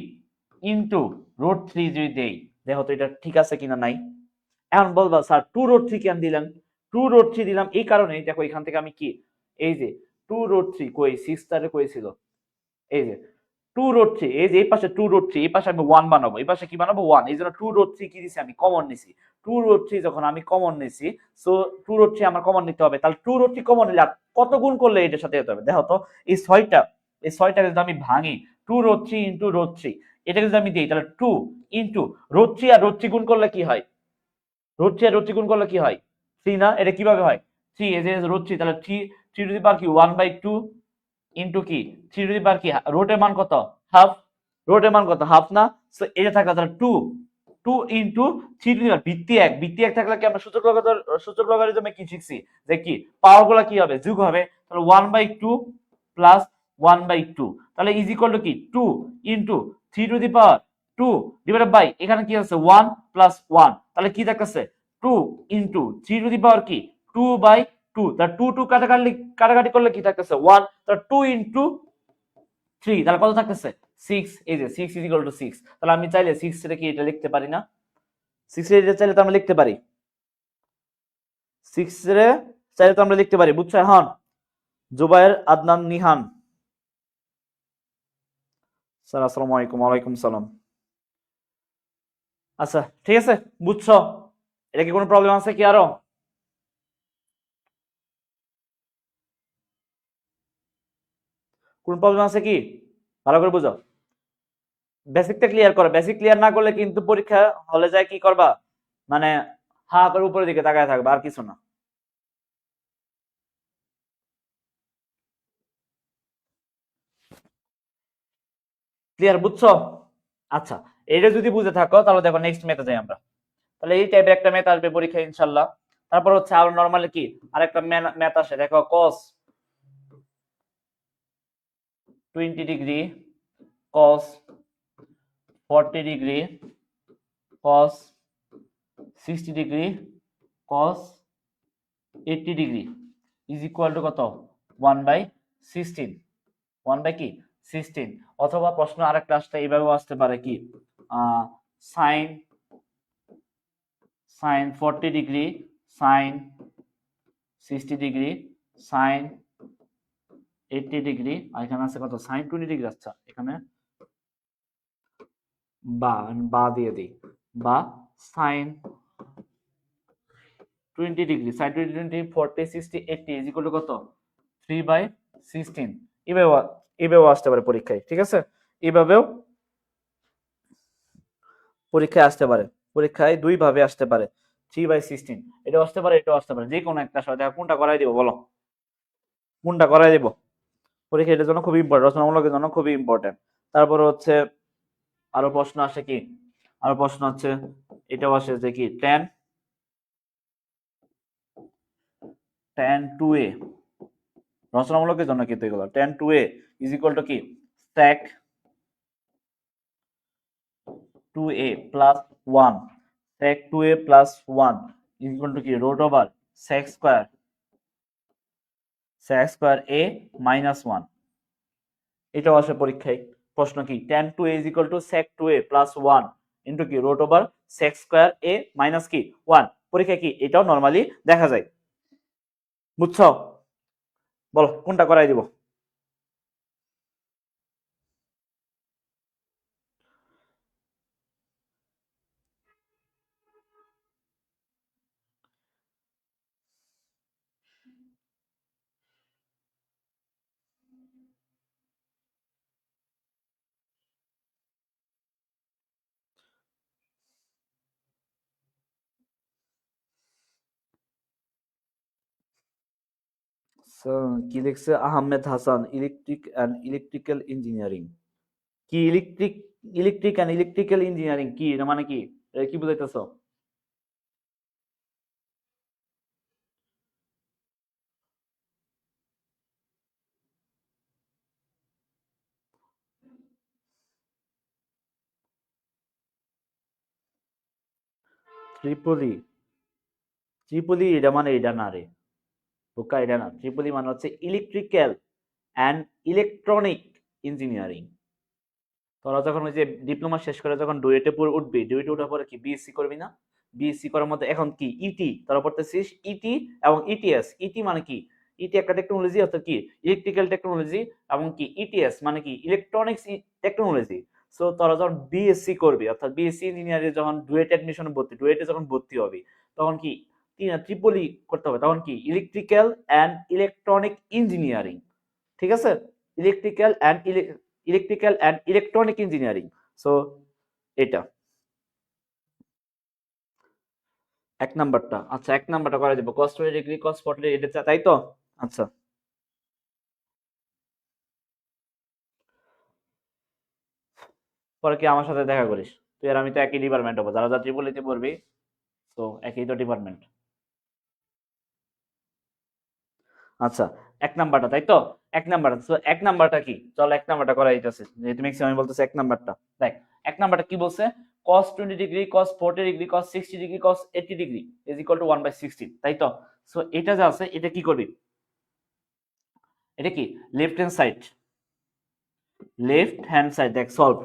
into root three যদি দেই, দেখো তো এটা ঠিক আছে কিনা নাই। এখন বলবা স্যার টু রুট থ্রি কেন দিলেন, টু রুট থ্রি দিলাম এই কারণে, দেখো এখান থেকে আমি কি, এই যে টু রুট থ্রি কই, সিক্সটারে কইছিল, এই যে টু রুট থ্রি, এই যে এই পাশে টু রুট থ্রি, এই পাশে আমি ওয়ান বানাবো, এই পাশে কি বানাবো, ওয়ান, এই জন্য টু রুট থ্রি কি দিছি আমি, কমন নিছি। টু রুট থ্রি যখন আমি কমন নিছি, সো টু রুট থ্রি আমার কমন নিতে হবে, তাহলে টু রুট থ্রি কমন নিলে আর কত গুণ করলে এটার সাথে যেতে হবে, দেখো তো এই ছয়টা, এই ছয়টাকে যদি আমি ভাঙি, two root three into root three, এটাকে যদি আমি দিই, তাহলে টু ইন্টু রুট থ্রি আর রুট থ্রি গুণ করলে কি হয়, রুট থ্রি আর রুট থ্রি গুণ করলে কি হয়, থ্রি না, এটা কিভাবে হয়, থ্রি, এই যে রুট থ্রি, তাহলে three, three to the power কি, ওয়ান বাই টু ইন্টু কি, থ্রি টু দি পাওয়ার কি, রুটের মান কত, হাফ, রুটের মান কত, হাফ না, সো এটা থাকলে তাহলে two, two into three to the power, ভিত্তি এক, ভিত্তি এক থাকলে কি আমরা সূচক লগারিদমে কি শিখছি, যে কি পাওয়ার গুলা কি হবে, যোগ হবে, তাহলে one by two plus one by two, তাহলে ইজ ইকুয়াল টু কি, two into three to the power two divided by, এখানে কি আছে ওয়ান প্লাস ওয়ান, তাহলে কি থাকতেছে, two into three to the power কি, টু বাই টু, তাহলে টু টু কাটাকাটি করলে কি থাকতেছে ওয়ান, তাহলে টু ইন্টু থ্রি, তাহলে কত থাকতেছে সিক্স, এই যে six is equal two six, তাহলে আমি চাইলে সিক্স রে কি এটা লিখতে পারি না, সিক্স রে চাইলে তো আমরা লিখতে পারি, সিক্স রে চাইলে তো আমরা লিখতে পারি, বুঝছো এখন, জুবায়ের আদনান নিহান, স্যার আসসালামু আলাইকুম, ওয়ালাইকুম সালাম। আচ্ছা ঠিক আছে, বুঝছো, এটা কি কোনো প্রবলেম আছে কি আরো, কোন প্রবলেম আছে কি, ভালো করে বুঝো, বেসিকটা ক্লিয়ার করো, বেসিক ক্লিয়ার না করলে কিন্তু পরীক্ষা হলে যায় কি করবা, মানে হা করে উপরের দিকে তাকায় থাকবা, আর কিছু না। ক্লিয়ার, বুঝছো, আচ্ছা, এটা যদি বুঝে থাকো তাহলে দেখো নেক্সট মেথে যাই আমরা, তাহলে এই টাইপের একটা ম্যাথ আসবে পরীক্ষা ইনশাল্লাহ। তারপর হচ্ছে আর নরমালি কি আরেকটা ম্যাথ আসে, দেখো cos 20 degree, cos 40 degree, cos 60 degree, cos 80 degree is equal to কত, 1/16, 1 বাই কি 16, অথবা প্রশ্ন আরেকটা আসতে এইভাবেও আসতে পারে কি, sine sine 40 degree, sine 60 degree, sine 80 degree, আর এখানে আছে কত, সাইন 20 ডিগ্রি, আচ্ছা এখানে বা বা দিয়ে দিই, বা sine 20 degree, sine 20 20 40 60 80 is equal to কত, 3/16, এভাবেও এভাবেও আসতে পারে পরীক্ষায়, ঠিক আছে, এভাবেও পরীক্ষায় আসতে পারে, পরীক্ষায় দুই ভাবে আসতে পারে, 3/16, এটা আসতে পারে, এটাও আসতে পারে, যে কোনো একটা সময় দেখো কোনটা করাই দিব, বলো কোনটা করাই দিব, পরীক্ষা এটার জন্য খুবই ইম্পর্টেন্ট, রচনামূলকের জন্য খুবই ইম্পর্টেন্ট। তারপরে হচ্ছে আরো প্রশ্ন আসে কি, আরো প্রশ্ন হচ্ছে এটাও আসে যে কি, tan 2a, রচনামূলকের জন্য কিন্তু এগুলো, tan 2a is equal to কি, sec 2a plus 1, sec 2a plus 1 is equal to কি, root over sec square a minus 1, এটাও আসে পরীক্ষায়, প্রশ্ন কি, tan 2a is equal to sec 2a plus 1 into কি, root over sec square a minus কি 1, পরীক্ষা কি এটাও নরমালি দেখা যায়, বুঝছো, বলো কোনটা করাই দিব। কি লিখছে Ahmed Hasan, electric and electrical engineering, কি ইলেকট্রিক অ্যান্ড ইলেকট্রিক্যাল ইঞ্জিনিয়ারিং কি, এটা মানে কি, এটা কি বুঝাইতেছো, ত্রিপলি ত্রিপলি এটা মানে এটা না রে বোকা, এটা না। ত্রিপলি মানে হচ্ছে ইলেকট্রিক্যাল অ্যান্ড ইলেকট্রনিক ইঞ্জিনিয়ারিং। তোরা যখন ওই যে ডিপ্লোমা শেষ করে যখন ডুয়েটে পড়ে উঠবি, ডুয়েটে ওঠার পরে কি বিএসসি করবি না? বিএসসি করার মধ্যে এখন কি ইটি তোরা পড়তেছিস, ইটি এবং ইটিএস। ইটি মানে কি? ইটি একটা টেকনোলজি, অর্থাৎ কি ইলেকট্রিক্যাল টেকনোলজি, এবং কি ইটিএস মানে কি ইলেকট্রনিক্স টেকনোলজি। সো তোরা যখন বিএসসি করবি, অর্থাৎ বিএসসি ইঞ্জিনিয়ারিং যখন ডুয়েট অ্যাডমিশনে ভর্তি, ডুয়েটে যখন ভর্তি হবি, তখন কি ট্রিপলি করতে হবে, তখন কি ইলেকট্রিক্যাল অ্যান্ড ইলেকট্রনিক ইঞ্জিনিয়ারিং। ঠিক আছে, electrical and electronic engineering. So এটা এক নাম্বারটা। আচ্ছা, এক নাম্বারটা করে দেবো cos 20 ডিগ্রি cos 40 ডিগ্রি, এটা তাই তো? আচ্ছা, পরে কি আমার সাথে দেখা করিস? তুই আর আমি তো একই ডিপার্টমেন্ট হবো, যারা যা ত্রিপলিতে পড়বি, তো একই তো ডিপার্টমেন্ট। আচ্ছা, এক নাম্বারটা তাই তো? এক নাম্বারটা, তো এক নাম্বারটা কি, চল এক নাম্বারটা করা যাইতেছে, যেহেতু ম্যাক্সিমাম আমি বলতেছি এক নাম্বারটা। দেখ, এক নাম্বারটা কি বলছে? cos 20 degree cos 40 degree cos 60 degree cos 80 degree is equal two 1/16, তাই তো? সো এটা যা আছে এটা কি করবি? এটা কি left hand side, left hand side দেখ, solve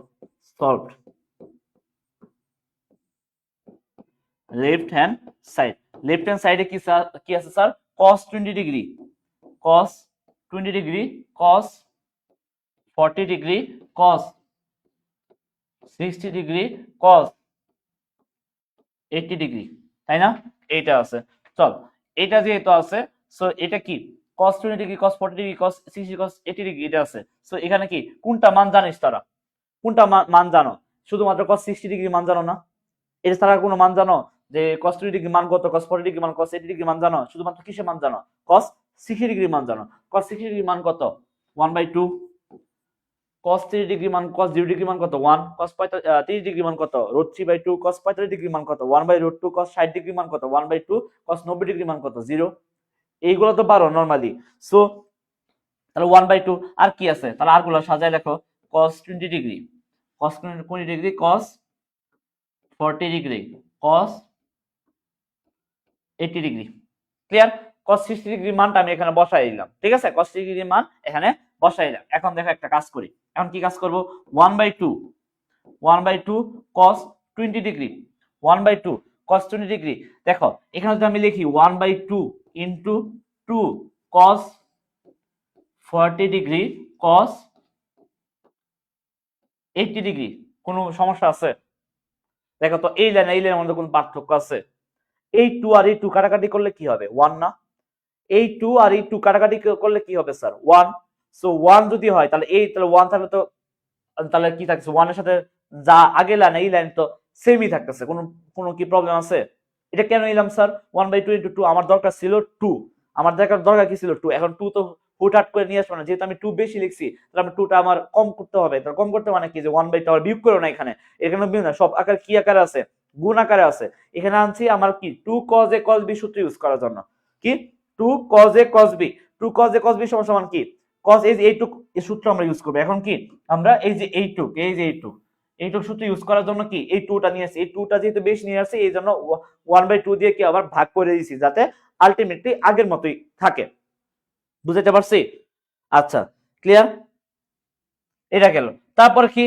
left hand side. Left hand সাইডে কি আছে sir? cos 20 degree cos 20 degree cos 40 degree cos 60 degree cos 80 degree, তাই না? এইটা আছে। চল, এটা যেহেতু আছে, সো এটা কি cos 20 degree cos 40 degree cos 60 cos 80 degree, এটা আছে। সো এখানে কি কোনটা মান জানিস তারা? কোনটা মান জানো? শুধুমাত্র cos 60 ডিগ্রি মান জানো না? এটা ছাড়া কোনো মান জানো? যে cos 20 ডিগ্রি মান কত, cos 40 ডিগ্রি মান, cos 80 ডিগ্রি মান জানো? শুধুমাত্র কিসের মান জানো? cos 60 ডিগ্রি মান জানো। cos 60 ডিগ্রি মান কত? 1/2। cos 30 ডিগ্রি মান, cos 0 ডিগ্রি মান কত? 1। cos 30 ডিগ্রি মান কত? √3/2। cos 45 ডিগ্রি মান কত? 1/√2। cos 60 ডিগ্রি মান কত? 1/2। cos 90 ডিগ্রি মান কত? 0। এইগুলো তো পারো নরমালি। সো তাহলে 1/2। আর কি আছে? তাহলে আরগুলো সাজায় লেখো। cos 20 degree cos 20 degree cos 40 degree cos 80 degree. Clear? cos 60 degree মানটা আমি এখানে বসাই দিলাম, ঠিক আছে? cos 60 ডিগ্রি মান এখানে বসাই দিলাম। এখন দেখো একটা কাজ করি। এখন কি কাজ করব? 1/2 cos 20 ডিগ্রি 1/2 cos 20 ডিগ্রি। দেখো এখানে যদি আমি লিখি 1/2 into 2 cos 40 degree cos 80 degree, কোনো সমস্যা আছে? দেখো তো এই লাইনের মধ্যে কোনো পার্থক্য আছে? এই 2 আর এই 2 কাটাকাটি করলে কি হবে? 1 না? এই 2 আর এই 2 কাটাকাটি করলে কি হবে স্যার? 1। সো 1 যদি হয় তাহলে এই, তাহলে 1 থাকলে তো, তাহলে কি থাকছে? 1 এর সাথে যা আগে লাইন এই লাইন তো সেমই থাকতেছে, কোনো কোনো কি প্রবলেম আছে? এটা কেন নিলাম স্যার 1/2 ইনটু 2? আমার দরকার ছিল 2, আমার দরকার কি ছিল 2। এখন 2 তো হুটহাট করে নিয়ে আসবো না, যেহেতু আমি 2 বেশি লিখছি, তাহলে আমি 2টা আমার কম করতে হবে। তাহলে কম করতে মানে কি, যে 1/2 আবার বিয়োগ করো না, এখানে এখানে বিয়োগ না, সব আকার কি আকারে আছে? গুণ আকারে আছে। এখানে আনছি আমার কি 2 cos a cos b সূত্র ইউজ করার জন্য। কি 2 cos a cos b, 2 cos a cos b সমান সমান কি cos, এই যে এইটুক এই সূত্র আমরা ইউজ করব। এখন কি আমরা এই যে এইটুক সূত্র ইউজ করার জন্য কি এই 2টা নিয়ে আসছি। এই 2টা যেহেতু বেশি নিয়ে আসছি, এই জন্য 1/2 দিয়ে কি আবার ভাগ করে দিয়েছি, যাতে আলটিমেটলি আগের মতোই থাকে। বুঝতে পারছি? আচ্ছা, ক্লিয়ার? এটা গেল। তারপর কি?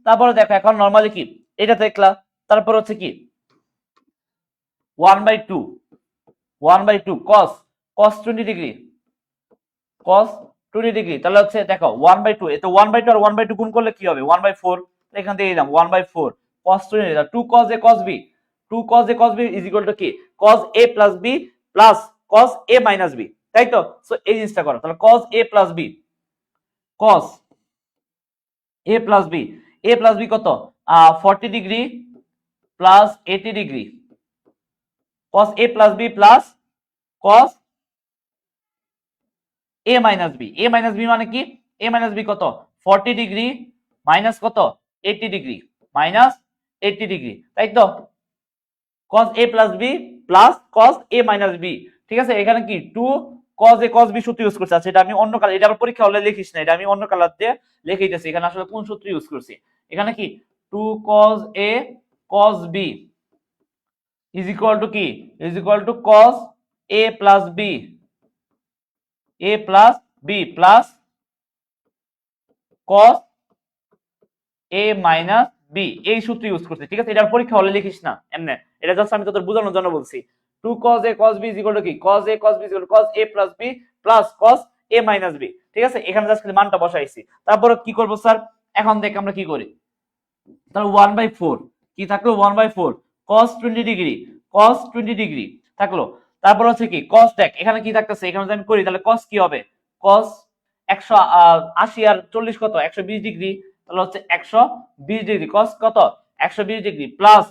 তারপরে দেখো এখন নরমালি কি এটা দেখলা, তারপর হচ্ছে কি 1/2 cos 20 ডিগ্রি cos 20 ডিগ্রি, তাহলে হচ্ছে দেখো 1/2, এতে 1/2 আর 1/2 গুণ করলে কি হবে? 1/4। এখান থেকে দিলাম 1/4 cos 20, 2 cos a cos b, 2 cos a cos b is equal to কি cos a plus b plus cos a minus b, তাই তো? সো এই জিনিসটা করো। তাহলে cos a plus b, cos a plus b, a plus b কত? 40 degree plus 80 degree cos a plus b plus cos a minus b। a minus b মানে কি? a minus b কত? 40 ডিগ্রি মাইনাস কত? 80 degree minus 80 degree, তাই তো? cos a plus b plus cos a minus b, ঠিক আছে? এখানে কি 2 cos a cos b সূত্র ইউজ করছি। আচ্ছা, এটা আমি অন্য কালার, এটা আবার পরীক্ষা হলে লিখিস না, এটা আমি অন্য কালার দিয়ে লিখে দিতেছি। এখানে আসলে কোন সূত্র ইউজ করছি? এখানে কি 2 cos a cos b is equal to কি, is equal to cos a plus B, a plus B plus cos a minus B, এই সূত্র ইউজ করছি। ঠিক আছে, এটার পরীক্ষা হলে লিখিস না এমনি, এটা জাস্ট আমি তোদের বোঝানোর জন্য বলছি। 2 cos a cos b is equal to কি, cos a cos b is equal to cos a plus b plus cos a minus b। ঠিক আছে, এখানে জাস্ট খালি মানটা বসাইছি। তারপরে কি করব স্যার, এখন দেখ আমরা কি করি। তাহলে 1/4 কি থাকলো, 1/4 cos 20 ডিগ্রি, cos 20 ডিগ্রি থাকলো। তারপর হচ্ছে কি cos, দেখ এখানে কি থাকতেছে, এখানে যদি আমি করি তাহলে cos কি হবে, cos 180 আর 40 কত, 120 ডিগ্রি, তাহলে হচ্ছে 120 ডিগ্রি, cos কত 120 ডিগ্রি প্লাস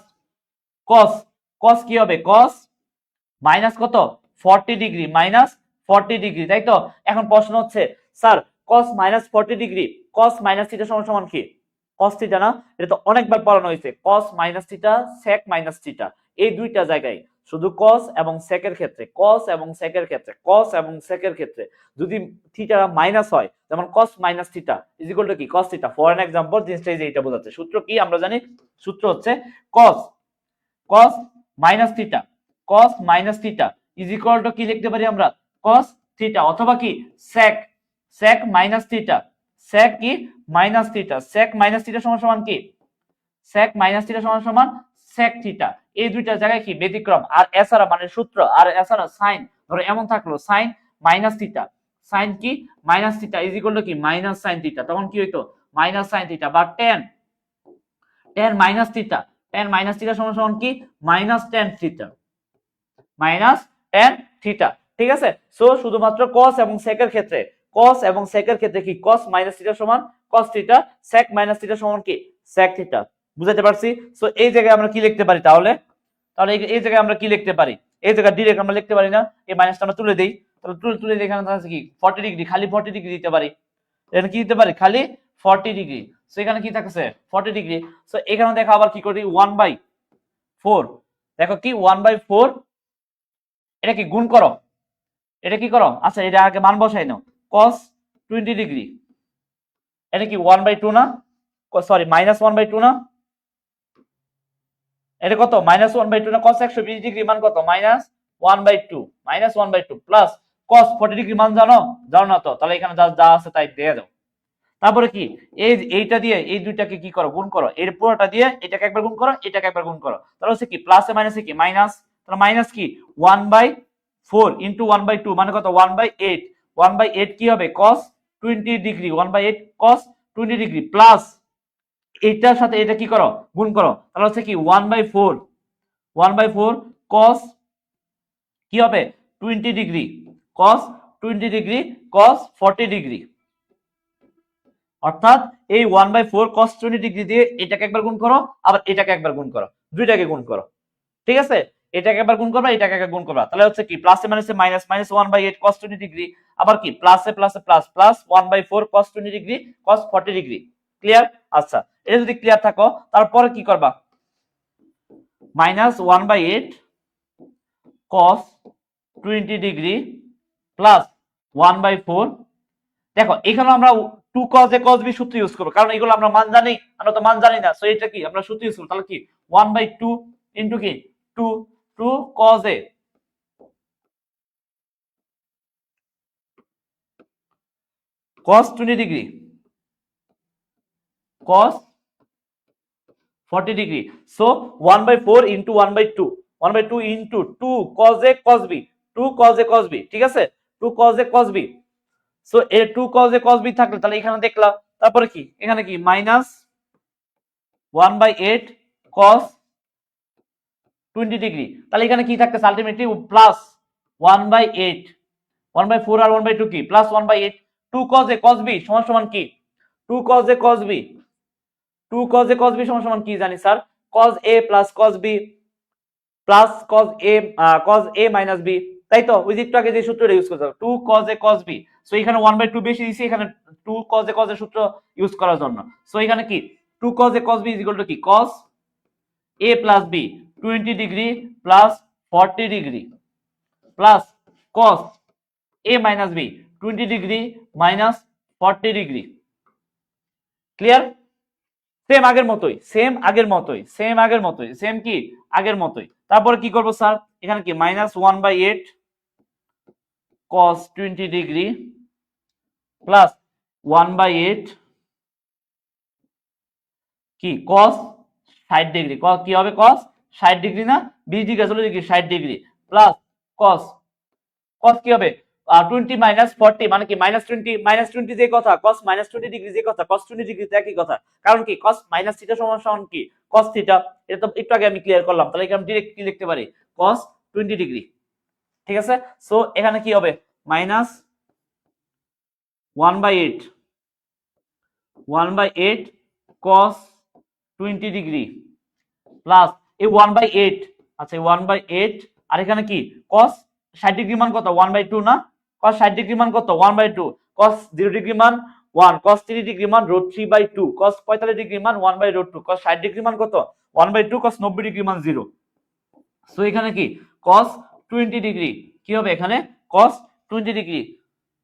cos, cos কি হবে, cos মাইনাস কত 40 ডিগ্রি, মাইনাস 40 ডিগ্রি, তাই তো। এখন প্রশ্ন হচ্ছে sir cos minus 40 degree, cos minus theta সমান সমান কি, cos থিটা না, এটা তো অনেকবার পড়ানো হয়েছে। cos minus theta, sec minus theta, এই দুইটা জায়গায় শুধু cos এবং sec এর ক্ষেত্রে, cos এবং sec এর ক্ষেত্রে, cos এবং sec এর ক্ষেত্রে যদি থিটা মাইনাস হয়, যেমন cos minus theta is equal to কি cos theta. For N example জিনিসটা এই যে এটা বোঝাচ্ছে। সূত্র কি আমরা জানি, সূত্র হচ্ছে cos, cos minus theta, cos minus theta is equal to কি লিখতে পারি আমরা, cos থিটা, অথবা কি sec, sec minus theta, sec কি minus theta, sec minus theta সমান সমান কি, sec মাইনাস থিটা সমান সমান sec থিটা। এই দুইটা জায়গায় কি ব্যতিক্রম, আর এছাড়া মানে সূত্র, আর এছাড়া সাইন, ধরো এমন থাকলো সাইন মাইনাস থিটা, সাইন কি minus theta is equal to কি মাইনাস সাইন থিটা, তখন কি হইতো মাইনাস সাইন থিটা। বা tan, tan minus theta, tan minus theta সমান সমান কি minus tan theta, minus tan theta. ঠিক আছে, সো শুধুমাত্র cos এবং sec এর ক্ষেত্রে, cos এবং sec এর ক্ষেত্রে কি cos মাইনাস থিটা সমান cos theta, sec minus theta সমান কি sec থিটা। বুঝাতে পারছি? সো এই জায়গায় আমরা কি লিখতে পারি তাহলে, তাহলে এই জায়গায় আমরা কি লিখতে পারি, এই জায়গায় ডাইরেক্ট আমরা লিখতে পারি না, এই মাইনাসটা আমরা তুলে দেই, তাহলে তুলে দিয়ে এখানে আছে কি 40 ডিগ্রি, খালি 40 ডিগ্রি দিতে পারি, এখানে কি দিতে পারি খালি 40 ডিগ্রি। সো এখানে কি থাকছে 40 ডিগ্রি। সো এখানে দেখো আবার কি করি 1/4, দেখো কি 1/4, এটা কি গুণ করো, এটা কি করো, আচ্ছা এটা আগে মান বসাই নাও, cos 20 ডিগ্রি, এটা কি 1/2 না, সরি মাইনাস 1/2 না, এটা কত মাইনাস 1/2 না, cos 120 ডিগ্রি মান কত minus 1/2, minus 1/2 plus cos 40 degree মান জানো, জানো না তো, তাহলে এখানে যা আছে তাই দিয়ে দাও। তারপরে কি এইটা দিয়ে এই দুইটাকে কি করো গুণ করো, এর পুরোটা দিয়ে এটাকে একবার গুণ করো, এটাকে একবার গুণ করো, তাহলে হচ্ছে কি প্লাসে মাইনাসে কি মাইনাস, তাহলে মাইনাস কি 1/4 ইনটু 1/2 মানে কত 1/8, 1/8 কি হবে cos 20 degree, 1/8 cos 20 degree plus এটার সাথে এটা কি করো গুণ করো, তাহলে হচ্ছে কি 1/4, 1/4 cos কি হবে 20 degree, cos 20 degree cos 40 degree, অর্থাৎ এই 1/4 cos 20 ডিগ্রি দিয়ে এটাকে একবার গুণ করো, আবার এটাকে একবার গুণ করো, দুইটাকে গুণ করো। ঠিক আছে, এটাকে একবার গুণ করবা, এটাকে একবার গুণ করবা, তাহলে হচ্ছে কি প্লাসে মাইনাসে মাইনাস, মাইনাস 1/8 cos 20 ডিগ্রি, আবার কি প্লাসে প্লাসে plus, plus 1/4 cos 20 degree cos 40 degree. Clear? আচ্ছা, এটা যদি ক্লিয়ার থাকো তারপরে কি করবা, মাইনাস 1/8 cos 20 ডিগ্রি প্লাস 1/4, দেখো এখানে আমরা 2 cos a cos b সূত্র ইউজ করব, কারণ এগুলো আমরা মান জানি, আমরা তো মান জানি না, সো এটা কি আমরা সূত্র ইউজ করব, তাহলে কি 1/2 ইনটু কি 2 cos a cos 20 degree cos 40 degree, so 1/4 into 1/2, 1/2 into 2 cos a cos b, 2 cos a cos b, ঠিক আছে 2 cos a cos b। So এর 2 cos a cos b থাকলে তাহলে এখানে দেখলা, তারপরে কি এখানে কি মাইনাস 1/8 cos 20 ডিগ্রি, তাহলে এখানে কি থাকতেছে আলটিমেটলি প্লাস 1/8, 1/4 আর 1/2 কি plus 1/8, 2 cos a cos b সমান সমান কি 2 cos a cos b, 2 cos a cos b সমান সমান কি জানি sir, cos a plus cos b plus cos a minus b, তাই তো ওই যে একটু আগে যে সূত্রটা ইউজ করতে 2 cos a cos b। So এখানে 1/2 বেশি দিছি, এখানে 2 cos a cos এর সূত্র ইউজ করার জন্য, সো এখানে কি 2 cos a cos b is equal to কি cos a plus b 20 degree plus 40 degree plus cos a minus b 20 degree minus 40 degree. Clear? Same আগের মতোই, সেম আগের মতোই, সেম আগের মতোই, সেম কি আগের মতোই। তারপরে কি করব স্যার, এখানে কি -1/8 cos 20 ডিগ্রি প্লাস 1/8 কি cos 60 ডিগ্রি, কি হবে cos 60 ডিগ্রি না 20 degree 40 degree 60 degree plus cos cos কি হবে 20 - 40 মানে কি -20 যে কথা cos -20 ডিগ্রি যে কথা cos 20 ডিগ্রি একই কথা, কারণ কি cos - থিটা সমান কি cos থিটা, এটা তো একটু আগে আমি ক্লিয়ার করলাম, তাহলে আমি ডাইরেক্ট কি লিখতে পারি cos 20 ডিগ্রি। ঠিক আছে, সো এখানে কি হবে -1/8 cos 20 ডিগ্রি প্লাস এই 1/8, আচ্ছা 1/8 আর এখানে কি cos 60 ডিগ্রি মান কত 1/2 না, cos 60 ডিগ্রি মান কত 1/2, cos 0 ডিগ্রি মান 1, cos 30 ডিগ্রি মান √3/2, cos 45 ডিগ্রি মান 1/√2, cos 60 ডিগ্রি মান কত 1/2, cos 90 ডিগ্রি মান 0। সো এখানে কি cos 20 ডিগ্রি কি হবে এখানে cos 20 ডিগ্রি।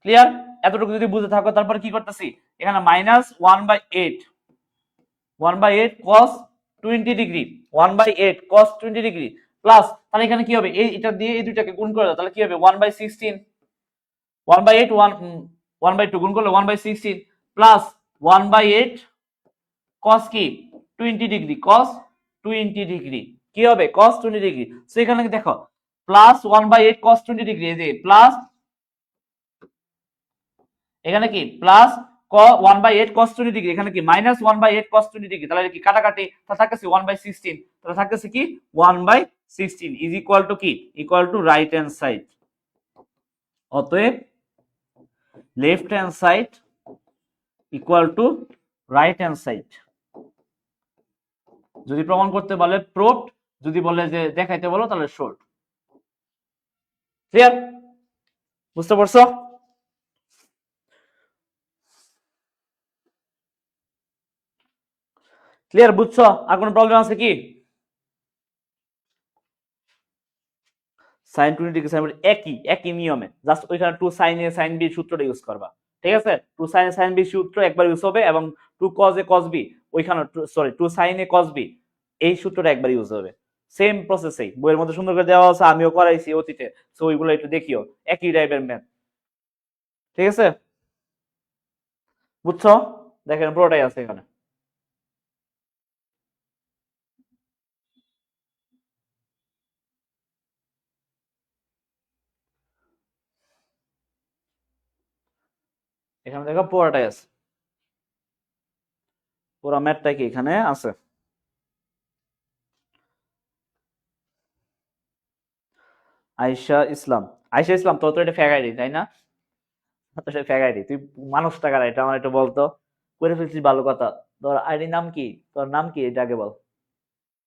ক্লিয়ার? এতটুকু যদি বুঝে থাকো, তারপর কি করতেছি এখানে -1/8 cos 20 degree 1/8 cos 20 degree plus, তাহলে এখানে কি হবে এটা দিয়ে এই দুইটাকে গুণ করে দাও, তাহলে কি হবে 1/16 1/8 1/2 গুণ করলে 1/16 প্লাস 1/8 cos কি 20 ডিগ্রি cos 20 ডিগ্রি কি হবে cos 20 ডিগ্রি। সো এখানে দেখো প্লাস 1/8 cos 20 ডিগ্রি, এই যে প্লাস এখানে কি প্লাস 1/8 cos 20 ডিগ্রি, এখানে কি -1/8 cos 20 ডিগ্রি, তাহলে কি কাটাকাটি, তাহলে থাকতেছে 1/16, তাহলে থাকতেছে কি 1/16 ইজ ইকুয়াল টু কি equal to right hand side. অতএব left hand side equal to right hand side. যদি প্রমাণ করতে বলে প্রুফড, যদি বলে যে দেখাইতে বলো তাহলে শর্ট। ক্লিয়ার? বুঝতে পারছো? ক্লিয়ার বুঝছো? আর কোনো প্রবলেম আছে কি? sin 20 ডিগ্রি sin একই নিয়মে, জাস্ট ওইখানে 2 sin a sin b সূত্রটা ইউজ করবা। ঠিক আছে, 2 sin a sin b সূত্র একবার ইউজ হবে এবং 2 cos a cos b ওইখানে sorry 2 sin a cos b এই সূত্রটা একবার ইউজ হবে। সেম প্রসেসেই বইয়ের মধ্যে সুন্দর করে দেওয়া আছে, আমিও করাইছি অতীতে, সো ওইগুলো একটু দেখিও, একই টাইপের ম্যাথ। ঠিক আছে, বুঝছো? দেখেন পুরোটাই আছে এখানে। এখানে দেখো পুরোটাই আছে, পুরো ম্যাথটাই কি এখানে আছে। আয়েশা ইসলাম তোর তো এটা ফেক আইডি তাই না? তো সে ফেক আইডি, তুই মানুষ টাকার এটা আমার একটু বলতো, করে ফেলছিস ভালো কথা। তোর আইডি নাম কি, তোর নাম কি এটা আগে বল।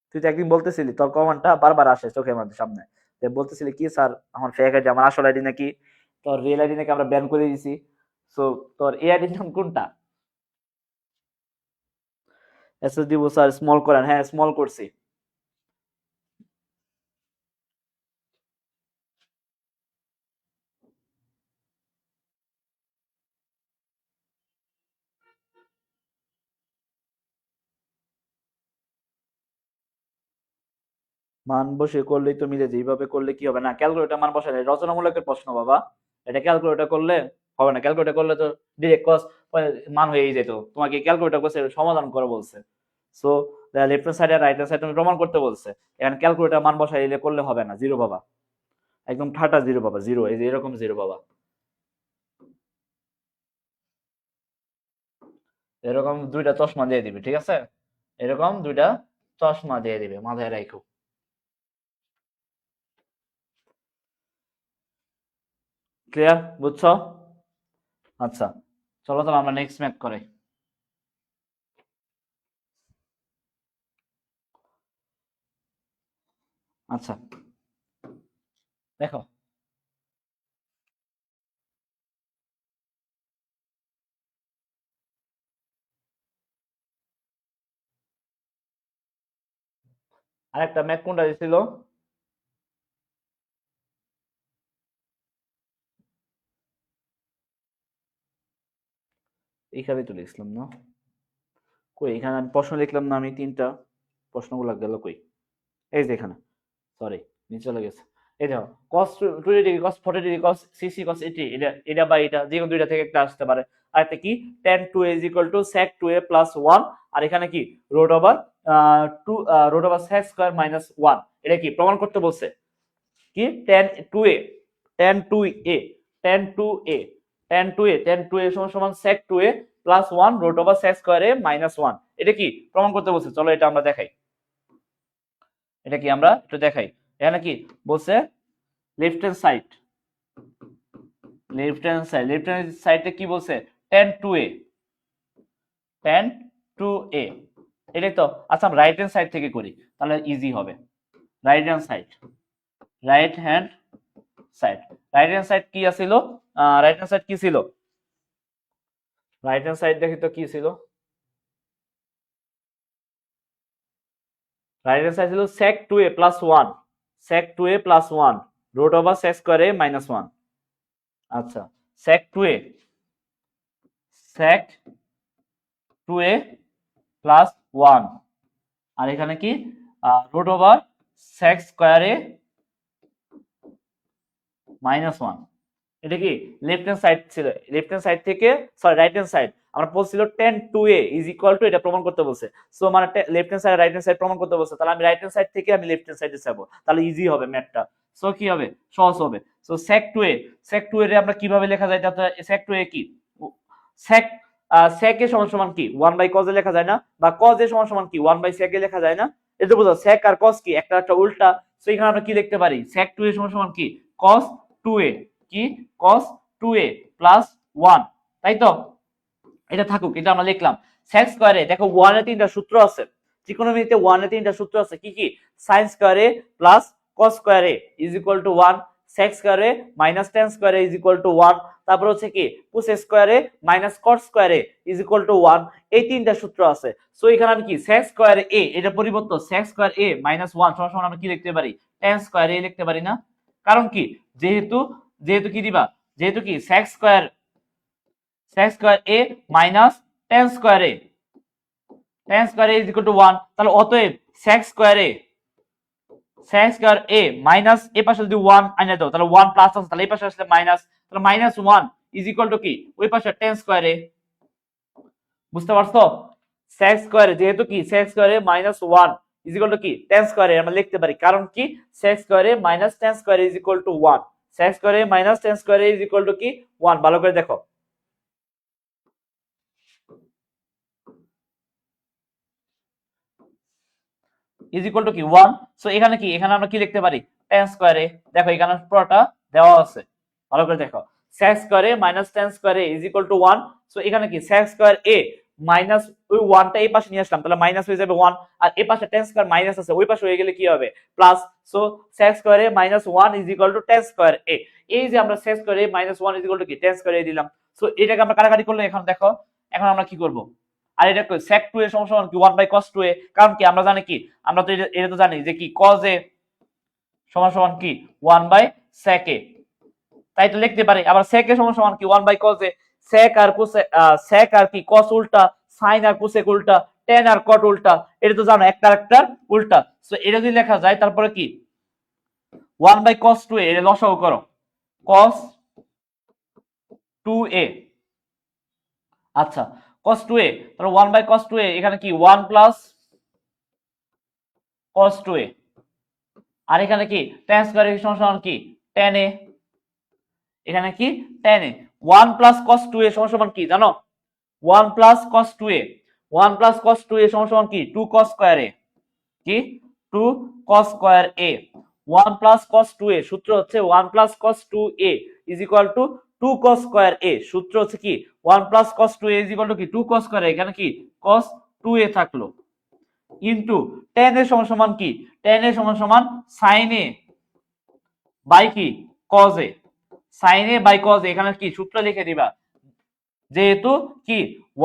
তুই তো একদিন বলতেছিলি তোর কমেন্টটা বারবার আসে চোখের মধ্যে সামনে, বলতেছিলি কি স্যার আমার ফেক আইডি, আমার আসল আইডি নাকি, তোর রিয়েল আইডি নাকি আমরা ব্যান করে দিয়েছি। সো তোর এই আইডির নাম কোনটা? এসএস দিব স্যার স্মল করেন, হ্যাঁ স্মল করছি। মান বসে করলেই তো মিলে যায়, এইভাবে করলে কি হবে না, ক্যালকুলেটর মান বসালে রচনামূলকের প্রশ্ন বাবা, এটা ক্যালকুলেটর করলে হবে না, ক্যালকুলেটর করলে তো ডিরেক্ট কস মান হয়েই যেত, তোমাকে ক্যালকুলেটর করছে সমাধান করে বলছে। সো লেফট হ্যান্ড সাইড আর রাইট হ্যান্ড সাইড তুমি প্রমাণ করতে বলছে, এখানে ক্যালকুলেটর মান বসাইলে করলে হবে না, জিরো বাবা, একদম ঠাটা জিরো বাবা, জিরো, এই যে এরকম জিরো বাবা, এরকম দুইটা চশমা দিয়ে দিবে, ঠিক আছে, এরকম দুইটা চশমা দিয়ে দিবে, মাথায় রাখো। ক্লিয়ার বুঝছো? আচ্ছা, চলো তাহলে আমরা নেক্সট ম্যাথ করি। আচ্ছা দেখো, আরেকটা ম্যাথ কোনটা দিছিল, এইখানে তো লিখলাম না, কই এখানে আমি প্রশ্ন লিখলাম না, আমি তিনটা প্রশ্নগুলো গেল কই, এই যে এখানে সরি নিচে চলে গেছে। এই দেখো cos 20 degree cos 40 degree cos 60 cos 80 এটা বা এটা যে কোনো দুইটা থেকে একটা আসতে পারে। আর একটা কি tan 2a sec 2a plus 1 আর এখানে কি root over 2 root over sec square minus 1 এটা কি প্রমাণ করতে বলছে কি tan 2a tan 2a tan 2a tan 2a tan 2a সমান sec 2a plus 1 root over sec square a minus 1 এটা কি প্রমাণ করতে বলছে। চলো এটা আমরা দেখাই, এটা কি আমরা একটু দেখাই। এখানে কি বলছে left hand side, left hand সাইডে কি বলছে tan 2a tan 2a এটাই তো। আচ্ছা আমরা রাইট হ্যান্ড সাইড থেকে করি তাহলে ইজি হবে। Right hand side, right hand side, right hand side কি ছিল, রাইট হ্যান্ড সাইড কি ছিল, রাইট হ্যান্ড সাইড দেখি তো কি ছিল, রাইট হ্যান্ড সাইড ছিল sec 2a plus 1 sec 2a plus 1 root over sec square a minus 1। আচ্ছা sec 2a sec 2a plus 1 আর এখানে কি root over sec square a minus 1 এটা কি লেফট হ্যান্ড সাইড ছিল, লেফট হ্যান্ড সাইড থেকে sorry right hand side আমরা বলছিল tan 2a is equal to এটা প্রমাণ করতে বলছে। সো মানে left hand side right hand side প্রমাণ করতে বলছে, তাহলে আমি রাইট হ্যান্ড সাইড থেকে আমি লেফট হ্যান্ড সাইডে যাব, তাহলে ইজি হবে ম্যাথটা। সো কি হবে সহজ হবে। So sec 2a sec 2a এর আমরা কিভাবে লেখা যায়, তাহলে sec 2a কি sec sec এর সমান সমান কি 1 বাই cos এ লেখা যায় না, বা cos এর সমান সমান কি 1 বাই sec এ লেখা যায় না, এটা বুঝো sec আর cos কি একটা একটা উল্টা। সো এখানে আমরা কি লিখতে পারি sec 2a সমান সমান কি cos 2a কি cos 2a প্লাস 1 তাই তো। এটা থাকুক, এটা আমরা লিখলাম। sec স্কয়ারে দেখো 1 এর তিনটা সূত্র আছে, ত্রিকোণমিতিতে 1 এর তিনটা সূত্র আছে কি কি sin স্কয়ারে প্লাস cos স্কয়ারে ইজ ইকুয়াল টু 1 sec স্কয়ারে মাইনাস tan স্কয়ারে ইজ ইকুয়াল টু 1 তারপর হচ্ছে কি cos স্কয়ারে মাইনাস cot স্কয়ারে ইজ ইকুয়াল টু 1 এই তিনটা সূত্র আছে। সো এখানে আমি কি sec স্কয়ারে a এটা পরিবর্তন sec স্কয়ার a মাইনাস 1 সমান সমান আমরা কি লিখতে পারি tan স্কয়ারে a লিখতে পারি না, কারণ কি যেহেতু যেহেতু কি দিবা যেহেতু কি sec square a minus tan square a is equal to 1 তাহলে অতএব sec স্কয়ার a মাইনাস এ পাশে যদি 1 আইনা দাও তাহলে 1 প্লাস আছে, তাহলে এই পাশে আসলে মাইনাস, তাহলে মাইনাস 1 ইজ ইকুয়াল টু কি ওই পাশে tan স্কয়ার a। বুঝতে পারছো sec স্কয়ার যেহেতু কি sec square a minus 1 is equal to কি tan স্কয়ার a আমরা লিখতে পারি, কারণ কি sec square a minus tan square a is equal to 1 sec square a minus tan square a is equal to কি 1। ভালো করে দেখো ইজ ইকুয়াল টু কি 1। সো এখানে কি এখানে আমরা কি লিখতে পারি tan স্কয়ার a, দেখো এখানে পুরোটা দেওয়া আছে ভালো করে দেখো sec square a minus tan square a is equal to 1। So এখানে কি sec স্কয়ার a মাইনাস ওই 1 টা এই পাশে নিয়ে আসলাম তাহলে মাইনাস হয়ে যাবে 1 আর এই পাশে tan স্কয়ার মাইনাস আছে ওই পাশে হয়ে গেলে কি হবে plus. So sec square a minus 1 is equal two tan square a, এই যে আমরা sec square a minus 1 is equal to কি tan স্কয়ার a দিলাম। সো এটাকে আমরা কাটাকাটি করলে এখন দেখো এখন আমরা কি করব, আর এটা sec 2 এর সমান কি 1 বাই cos 2a, কারণ কি আমরা জানি কি আমরা তো এটা তো জানি যে কি cos a সমান সমান কি 1 বাই sec a, তাই তো লিখতে পারি। আবার sec a সমান সমান কি 1 বাই cos a, sec আর cos sec আর কি cos উল্টা, sin আর cosec উল্টা, tan আর cot উল্টা, এটা তো জানো একটা একটা উল্টা। সো এটা যদি লেখা যায় তারপরে কি 1 বাই cos 2a এর লসাগু করো cos 2a। আচ্ছা cos 2a তাহলে 1 বাই cos 2a এখানে কি 1 প্লাস cos 2a আর এখানে কি tan স্কয়ার এর সমান কি tan a, এখানে কি tan a 1 plus cos 2a সমান কি জানো 1 plus cos 2a 1 plus cos 2a সমান কি 2 cos স্কয়ার a কি 2 cos square a 1 plus cos 2a সূত্র হচ্ছে 1 plus cos 2a is equal to 2 cos square a, সূত্র হচ্ছে কি 1 plus cos 2a is equal to কি 2 cos স্কয়ার a, এখানে কি cos 2a থাকলো ইনটু tan এর সমান কি tan এর সমান sin a বাই কি cos a, sin a by cos a এখানে কি সূত্র লিখে দিবা যেহেতু কি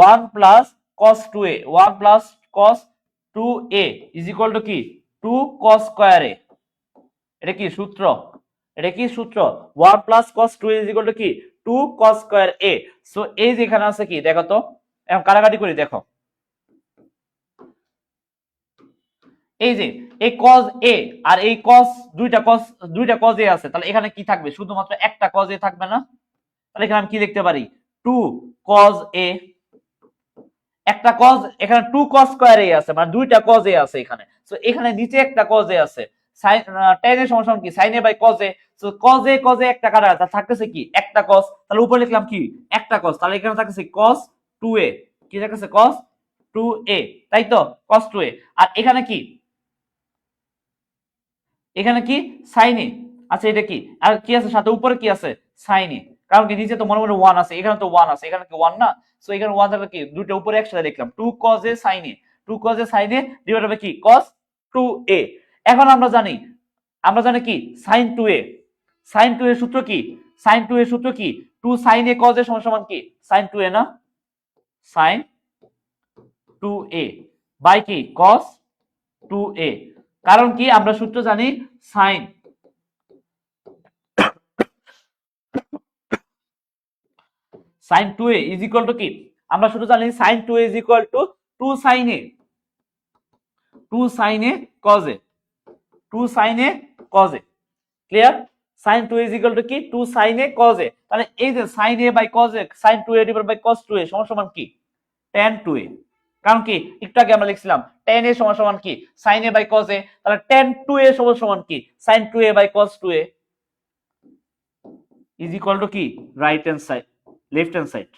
1 plus cos 2a 1 plus cos 2a is equal to কি 2 cos স্কয়ার a, এটা কি সূত্র 1 plus cos 2a is equal to কি 2 cos স্কয়ার a। সো এই যে এখানে আছে কি দেখো তো এখন কাটাকাটি করি দেখো এই যে এই cos a আর এই cos দুইটা cos a আছে, তাহলে এখানে কি থাকবে? শুধুমাত্র একটা cos a থাকবে না? তাহলে এখানে আমি কি লিখতে পারি? 2 cos a, একটা cos, এখানে 2 cos স্কয়ার a আছে, মানে দুইটা cos a আছে এখানে। সো এখানে নিচে একটা cos a আছে, sin tan এর সমান কি sin a by cos a। So cos a একটা কাটা, তাহলে থাকতেছে কি একটা cos, তাহলে উপরে লিখলাম কি একটা cos, তাহলে এখানে থাকতেছে cos 2a, কি থাকতেছে cos 2a, তাই তো cos 2a। আর এখানে কি, এখানে কি sin a, আচ্ছা এটা কি, আর কি আছে সাথে উপরে কি আছে sin a, কারণ কি নিচে তো মনে মনে 1 আছে, এখানে তো 1 আছে, এখানে কি 1 না? সো এখানে 1 থাকলে কি দুটো উপরে একসাথে লিখলাম 2 cos a sin a, 2 cos a sin a divide by কি cos 2a। এখন আমরা জানি কি sin 2a, sin 2a সূত্র কি, sin 2a সূত্র কি 2 sin a cos a সমান সমান কি sin 2a না, sin 2a বাই কি cos 2a। কারণ কি আমরা সূত্র জানি sin sin 2a is equal to কি, আমরা শুধু জানি sin 2a is equal to 2 sin a, 2 sin a cos a, 2 sin a cos a, clear? sin 2a is equal to কি 2 sin a cos a, তাহলে এই যে sin a by cos a, sin 2a divide by cos 2a সমান সমান কি tan 2a। কারণ কি একটু আগে আমরা লিখছিলাম tan a সমান সমান কি sin a by cos a, তাহলে tan 2a সমান সমান কি sin 2a by cos 2a is equal to কি right hand side, left hand side.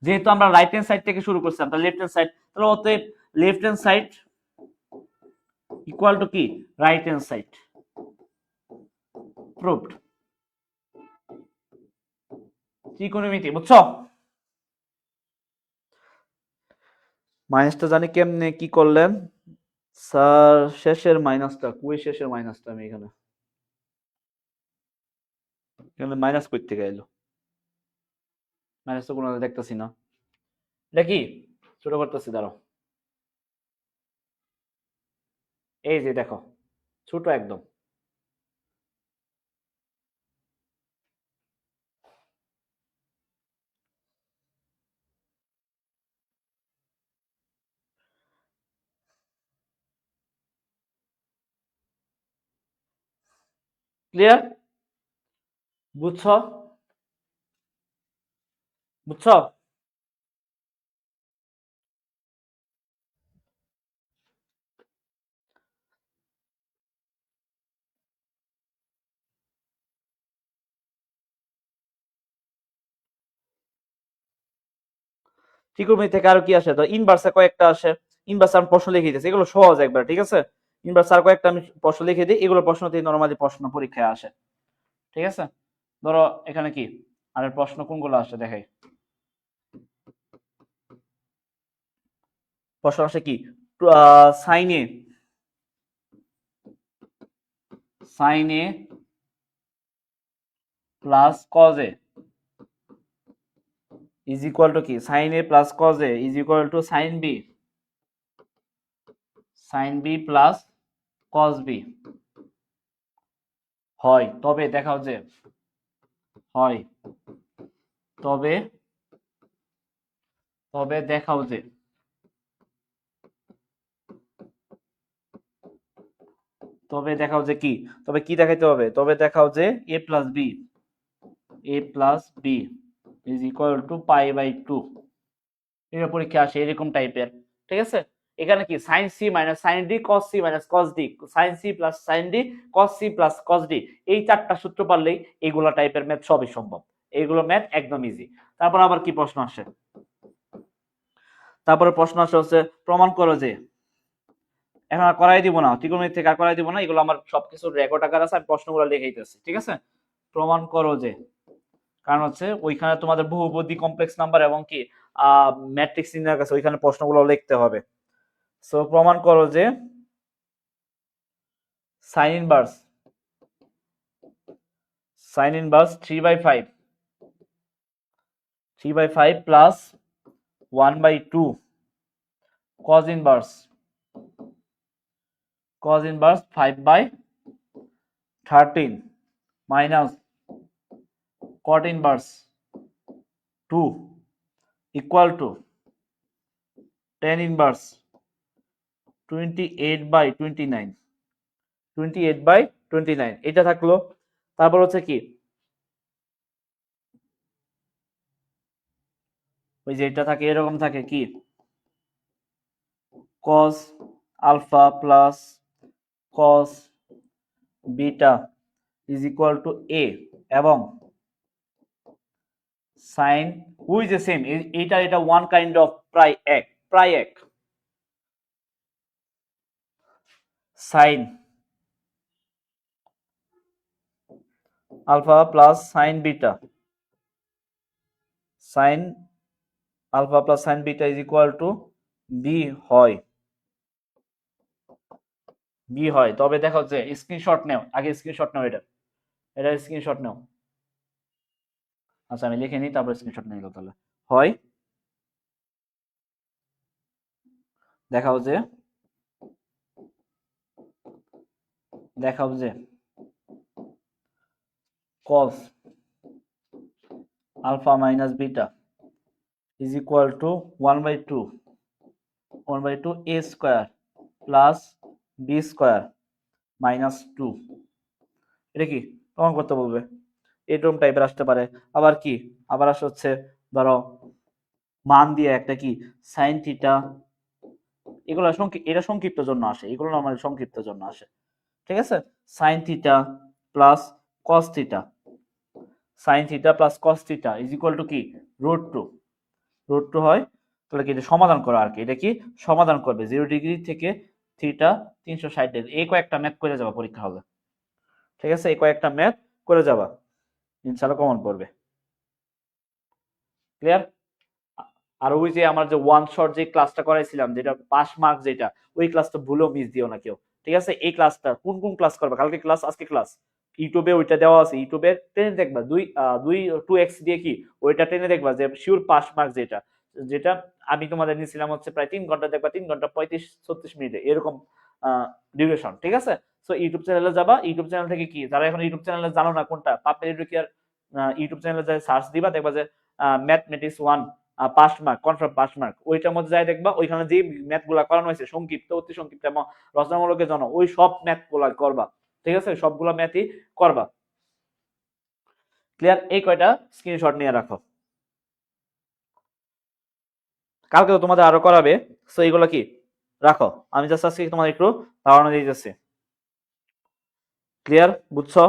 যেহেতু আমরা রাইট হ্যান্ড সাইড থেকে শুরু করছিলাম, তাহলে লেফট হ্যান্ড সাইড, তাহলে অতএব left hand side equal to কি রাইট হ্যান্ড সাইড, প্রুভড। ত্রিকোণমিতি, বুঝছো? মাইনাসটা জানি কেমনে কি করলেন স্যার, শেষের মাইনাসটা কই, শেষের মাইনাসটা আমি এখানে মাইনাস কই থেকে এলো, মাইনাস তো কোনো দেখতেছি না, এটা কি ছোট করতেছি দাঁড়াও, এই যে দেখো ছোট একদম, ক্লিয়ার? বুঝছো? বুঝছো? ত্রিকোণমিতি থেকে আরো কি আসে, তো ইনভার্সে কয়েকটা আসে, ইনভার্স আমি প্রশ্ন লিখে দিতেছি, এগুলো সহজ একবার, ঠিক আছে? ইনভার্স আর কয়েকটা আমি প্রশ্ন লিখে দিই, এগুলো প্রশ্নতেই নরমালি প্রশ্ন পরীক্ষায় আসে, ঠিক আছে? ধরো এখানে কি আর প্রশ্ন কোনগুলো আসে দেখাই, প্রশ্ন আসে কি sine A, sine A plus cos A is equal to কি sine A plus cos A is equal to sine B, sine B plus cos B হয়, তবে দেখাও যে হয়, তবে তবে দেখাও যে, তবে দেখাও যে কি, তবে কি দেখাইতে হবে, তবে দেখাও যে A plus B, A plus B is equal to pi by 2, এর পরীক্ষা আসে এরকম টাইপের, ঠিক আছে? এখানে কি sine C minus sine D cos C minus cos D, sine C plus sine D cos C plus cos D, এই চারটা সূত্র পারলেই এইগুলা টাইপের ম্যাথ সবই সম্ভব, এইগুলো ম্যাথ একদম ইজি। তারপর আবার কি প্রশ্ন আসে, তারপরে প্রশ্ন আসে হচ্ছে প্রমাণ করো যে, এখন আর করাই দিব না, ত্রিকোণমিতি থেকে আর করাই দিব না, এগুলো আমার সবকিছু রেকর্ড আকার আছে, আমি প্রশ্নগুলো লিখাইতেছি, ঠিক আছে? প্রমাণ করো যে, কারণ হচ্ছে ওইখানে তোমাদের বহুপদী কমপ্লেক্স নাম্বার এবং কি ম্যাট্রিক্স নির্ণয়ের কাছে ওইখানে প্রশ্নগুলো লিখতে হবে। সো প্রমাণ করো যে sign inverse, sign inverse 3/5, 3/5 plus 1/2 cos inverse, cos inverse 5/13 minus cot inverse 2 equal to tan inverse 28/29, 28/29 এটা থাকলো। তারপর হচ্ছে কি ওই যে এটা থাকে, এরকম থাকে কি cos alpha plus cos beta is equal to a, এবং সাইন হুই যে সেম, এটা ওয়ান কাইন্ড অফ প্রায় এক sine alpha plus sine beta, sine alpha plus sine beta is equal to B হয়, তবে দেখো যে স্ক্রিনশট নাও, আগে স্ক্রিনশট নাও, এটা স্ক্রিনশট নাও। আচ্ছা আমি লিখে নিই, তারপর স্ক্রিনশট নিয়ে গেল। তাহলে হয় দেখাও যে cos alpha minus beta is equal to 1/2 a square plus B square minus 2। এটা কি প্রমাণ করতে বলবে, এরকম টাইপের আসতে পারে। আবার কি আবার আসে হচ্ছে ধরো মান দিয়ে একটা কি সাইন থিটা, এগুলো এটা সংক্ষিপ্ত জন্য আসে, এগুলো নরমালি সংক্ষিপ্ত জন্য আসে। ঠিক আছে, sine theta plus cos theta, sine theta plus cos theta is equal to কি √2 হয়। তাহলে কি এটা সমাধান করা আর কি, এটা কি সমাধান করবে 0 ডিগ্রি থেকে থিটা 360 ডিগ্রি। এই কয়েকটা ম্যাথ করে যাবা পরীক্ষা হলে। ঠিক আছে, এই কয়েকটা ম্যাথ করে যাবা, ইনশাআল্লাহ কমন পড়বে। ক্লিয়ার? আর ওই যে আমার যে ওয়ান শট যে ক্লাসটা করাইছিলাম, যেটা পাস মার্ক, যেটা ওই ক্লাসটা ভুলেও মিস দিও না কেউ। ঠিক আছে, এই ক্লাসটা কোন কোন ক্লাস করবে, কালকে ক্লাস আজকে ক্লাস, ইউটিউবে ওইটা দেওয়া আছে, ইউটিউবে টেনে দেখবা, দুই 2x দিয়ে কি ওইটা টেনে দেখবা যে শিওর পাস মার্ক, যেটা যেটা আমি তোমাদের নিয়েছিলাম হচ্ছে প্রায় 3 ঘন্টা, দেখবা 3 ঘন্টা 35-36 মিনিটে এরকম ডিউরেশন। ঠিক আছে, সো ইউটিউব চ্যানেলে যাবা, ইউটিউব চ্যানেল থেকে কি যারা এখন ইউটিউব চ্যানেলে জানো না কোনটা পাপেল এডুকেয়ার, ইউটিউব চ্যানেলে যাই সার্চ দিবা, দেখবা যে mathematics 1 pass mark, confirm pass mark, ওইটার মধ্যে যাই দেখবা ওইখানে যে ম্যাথ গুলা করানো হয়েছে সংক্ষিপ্ত, অতি সংক্ষিপ্ত এবং রচনামূলকের জন্য, ওই সব ম্যাথ গুলা করবা। ঠিক আছে, সবগুলা ম্যাথই করবা। ক্লিয়ার? এই কয়টা স্ক্রিনশট নিয়ে রাখো, কালকে তো তোমাদের আরো করাবে, সো এইগুলো কি রাখো। আমি জাস্ট আজকে তোমাদের একটু ধারণা দিয়ে যাচ্ছি। ক্লিয়ার? বুঝছো?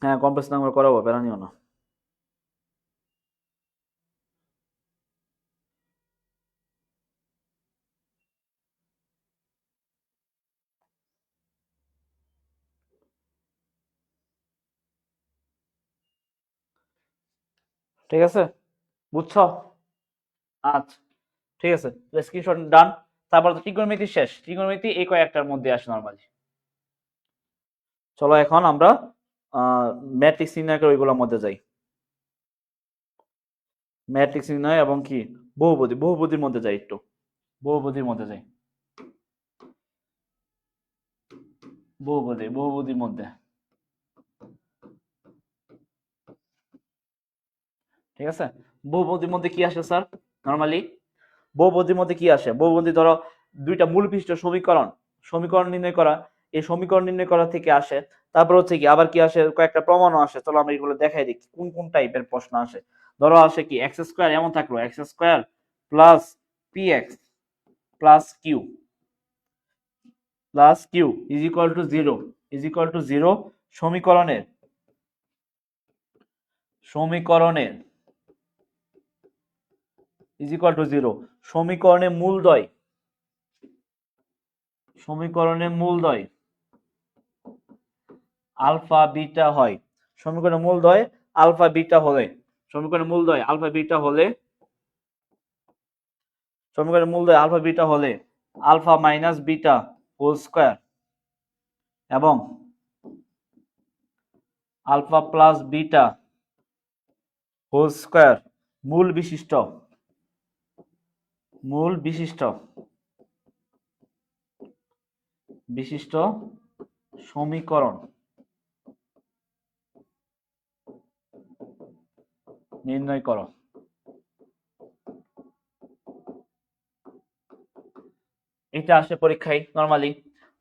হ্যাঁ, কমপ্লেক্স নাম্বার করাবো, প্যারা নিও না। ঠিক আছে, বুঝছো? আচ্ছা ঠিক আছে, স্ক্রিনশট ডান। তারপর তো ত্রিকোণমিতি শেষ, ত্রিকোণমিতি এই কয়েকটার মধ্যে আসে নরমালি। চলো এখন আমরা ম্যাট্রিক্স নির্ণয় করে ওইগুলোর মধ্যে যাই। ম্যাট্রিক্স নির্ণয় এবং কি বহুপদীর মধ্যে যাই, একটু বহুপদীর মধ্যে যাই, বহুপদীর মধ্যে। ঠিক আছে, বহুপদীর মধ্যে কি আসে স্যার নরমালি? বহুপদীর মধ্যে কি আসে? বহুপদী ধরো দুইটা মূল বিশিষ্ট সমীকরণ নির্ণয় করা, এই সমীকরণ নির্ণয় করা থেকে আসে। তারপর হচ্ছে কি আবার কি আসে, কয়েকটা প্রমাণও আসে। চলো আমরা এগুলো দেখাই দিই কোন কোন টাইপের প্রশ্ন আসে। ধরো আসে কি এক্স স্কোয়ার, এমন থাকলো x square plus p x plus q is equal to zero, সমীকরণের ইজ ইকুয়াল টু জিরো, সমীকরণের মূলদ্বয় আলফা বিটা হয়। সমীকরণের মূলদ্বয় আলফা বিটা হলে, alpha minus beta whole square এবং alpha plus beta whole square মূল বিশিষ্ট মূল বিশিষ্ট বিশিষ্ট সমীকরণ নির্ণয় করো। এটা আসে পরীক্ষায় নরমালি।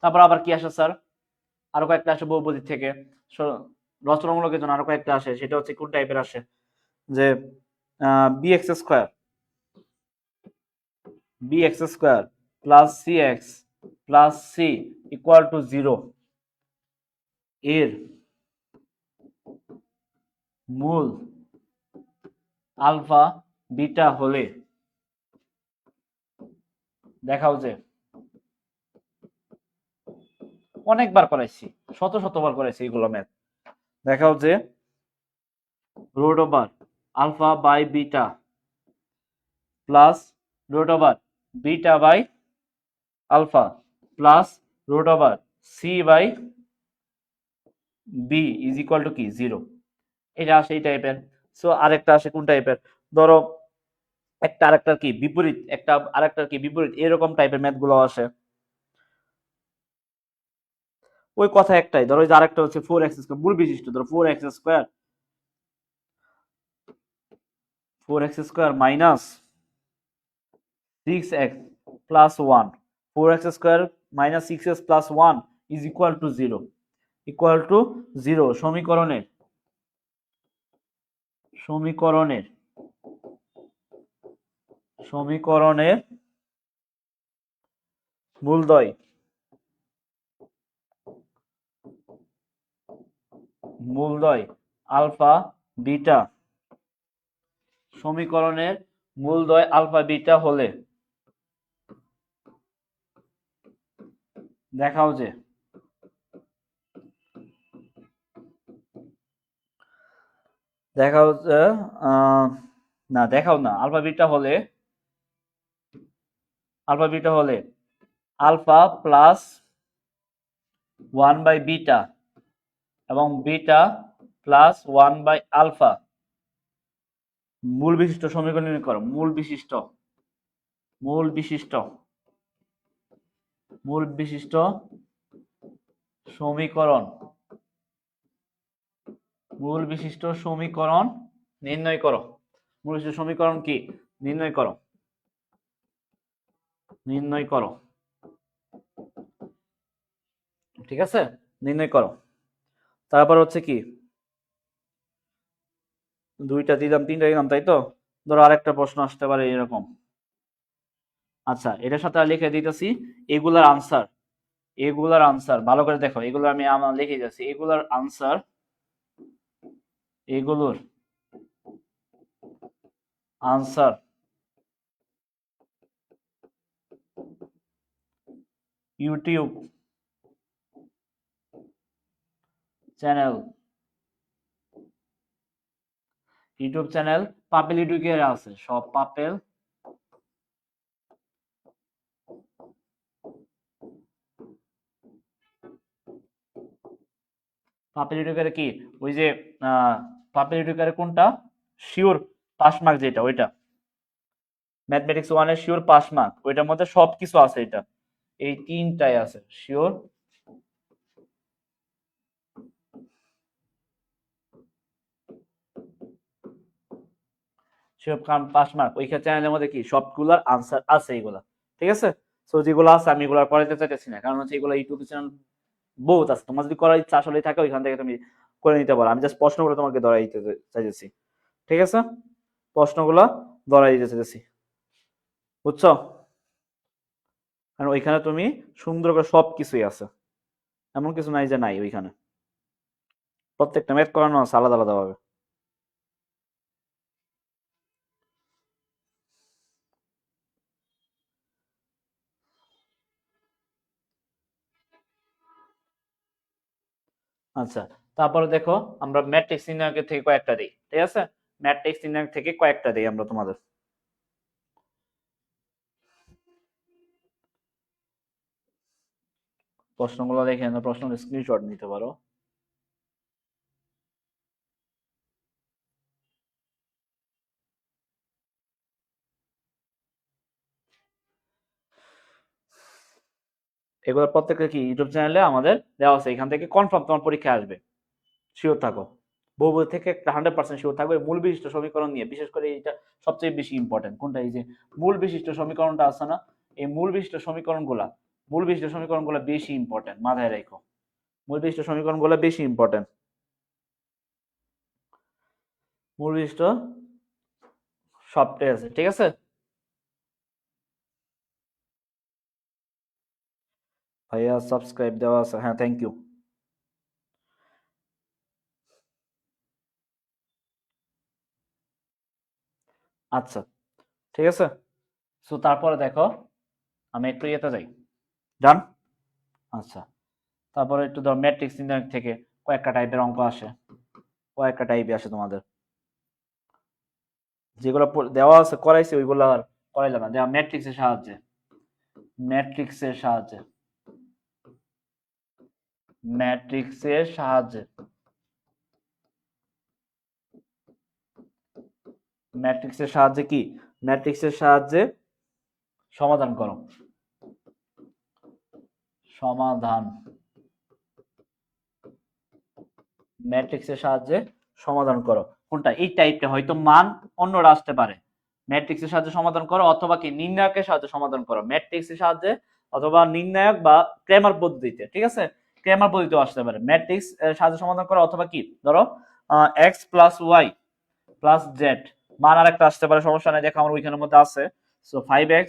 তারপর আবার কি আসে স্যার, আরো কয়েকটা আসে বহুপদী থেকে। রচনামূলকের জন্য আরো কয়েকটা আসে, সেটা হচ্ছে কোন টাইপের আসে, যে bx square plus cx plus c equal to 0 এর মূল আলফা বিটা হলে দেখাও যে, অনেকবার করাইছি, শতবার করাইছি এগুলো ম্যাথ। দেখাও যে root over alpha by beta plus root over beta by alpha plus root over C by B is equal to কি 0। এটা আসে এই টাইপের। সো আরেকটা আসে কোন টাইপের, ধরো একটা আরেকটার কি বিপরীত, একটা আরেকটার কি বিপরীত, এরকম টাইপের ম্যাথ গুলো আসে। ওই কথা একটাই, ধরো যে আরেকটা হচ্ছে 4x স্কয়ার মূল বিশিষ্ট, ধরো 4x square minus 6x plus 1, 4x square minus 6x plus 1 is equal two 0, সমীকরণের সমীকরণের সমীকরণের মূলদ্বয় আলফা বিটা, সমীকরণের মূলদ্বয় আলফা বিটা হলে দেখাও যে না দেখাও না, আলফা বিটা হলে আলফা প্লাস 1 বাই বিটা এবং বিটা প্লাস 1 বাই আলফা মূল বিশিষ্ট সমীকরণ নির্ণয় করো। মূল বিশিষ্ট সমীকরণ নির্ণয় করো। মূল বিশিষ্ট সমীকরণ কি নির্ণয় করো। ঠিক আছে, নির্ণয় করো। তারপর হচ্ছে কি, দুইটা দিলাম, তিনটা দিলাম, তাই তো। ধরো আরেকটা প্রশ্ন আসতে পারে এরকম। আচ্ছা, এটার সাথে লিখে দিতেছি এগুলার আনসার ভালো করে দেখো, এগুলো আমি আমার লিখে যাচ্ছি, এগুলোর আনসার ইউটিউব চ্যানেল পাপেল এডুকের আছে, সব পাপেল এডুকের কি, ওই যে পাপেল এডুকের কোনটা শিওর পাস মার্ক, যেটা ওইটা ম্যাথমেটিক্স 1 এর শিওর পাস মার্ক, ওইটার মধ্যে সবকিছু আছে। এটা এই তিনটাই আছে, শিওর পাস মার্ক, ওই চ্যানেলের মধ্যে কি সবগুলোর আনসার আছে এগুলা। ঠিক আছে, সো যেগুলো আছে আমি এগুলো করাইতে চাইতেছি না, কারণ হচ্ছে এগুলো ইউটিউব চ্যানেল বহুত আছে, তোমার যদি করার ইচ্ছা আসলে থাকে ওইখান থেকে তুমি করে নিতে পারো। আমি জাস্ট প্রশ্নগুলো তোমাকে ধরাই দিতে চাইতেছি। ঠিক আছে, প্রশ্নগুলো ধরাই দিতে চাইতেছি, বুঝছো? কারণ ওইখানে তুমি সুন্দর করে সবকিছুই আছে, এমন কিছু নাই যে নাই, ওইখানে প্রত্যেকটা ম্যাথ করানো আছে আলাদা আলাদা ভাবে। আচ্ছা, তারপরে দেখো আমরা ম্যাট্রিক্স নির্ণায়কের থেকে কয়েকটা দিই। ঠিক আছে, ম্যাট্রিক্স নির্ণায়ক থেকে কয়েকটা দিই আমরা তোমাদের। প্রশ্নগুলো দেখে না, প্রশ্নের স্ক্রিনশট নিতে পারো। এগুলো প্রত্যেকটা কি ইউটিউব চ্যানেলে আমাদের দেওয়া আছে, এখান থেকে কনফার্ম তোমার পরীক্ষা আসবে, শিওর থাকো। বহুপদী থেকে একটা 100% শিওর থাকবে। মূল বিশিষ্ট সমীকরণ নিয়ে বিশেষ করে এটা সবচেয়ে বেশি ইম্পর্টেন্ট। কোনটা? এই যে মূল বিশিষ্ট সমীকরণটা আছে না, এই মূল বিশিষ্ট সমীকরণগুলো বেশি ইম্পর্টেন্ট, মাথায় রাখো। মূল বিশিষ্ট সমীকরণগুলো বেশি ইম্পর্টেন্ট। মূল বিশিষ্ট সবটাই আছে, ঠিক আছে। ভাইয়া সাবস্ক্রাইব দেওয়া আছে, হ্যাঁ থ্যাংক ইউ। আচ্ছা ঠিক আছে। সো তারপরে দেখো, আমি একটু ইয়েতে যাই, ডান। আচ্ছা, তারপরে একটু ধর ম্যাট্রিক্স নির্ণয় থেকে কয়েকটা টাইপের অঙ্ক আসে, কয়েকটা টাইপে আসে তোমাদের, যেগুলো দেওয়া আছে করাইছে ওইগুলো আর করাইলাম না, দেওয়া ম্যাট্রিক্সের সাহায্যে, ম্যাট্রিক্সের সাহায্যে, ম্যাট্রিক্সের সাহায্যে, ম্যাট্রিক্সের সাহায্যে কি, ম্যাট্রিক্সের সাহায্যে সমাধান করো, সমাধান, ম্যাট্রিক্সের সাহায্যে সমাধান করো। কোনটা? এই টাইপটা হয়তো মান অন্যরা আসতে পারে। ম্যাট্রিক্সের সাহায্যে সমাধান করো অথবা কি নির্ণায়কের সাহায্যে সমাধান করো, ম্যাট্রিক্সের সাহায্যে অথবা নির্ণায়ক বা ক্রেমার পদ্ধতিতে, ঠিক আছে। ক্রেমার পদ্ধতিতেও আসতে পারে। ম্যাট্রিক্স সাহায্যে সমাধান করো অথবা কি ধরো X plus Y plus Z, মান আরেকটা আসতে পারে, সমস্যা নাই, দেখো আমার ওইখানের মধ্যে আছে। So 5x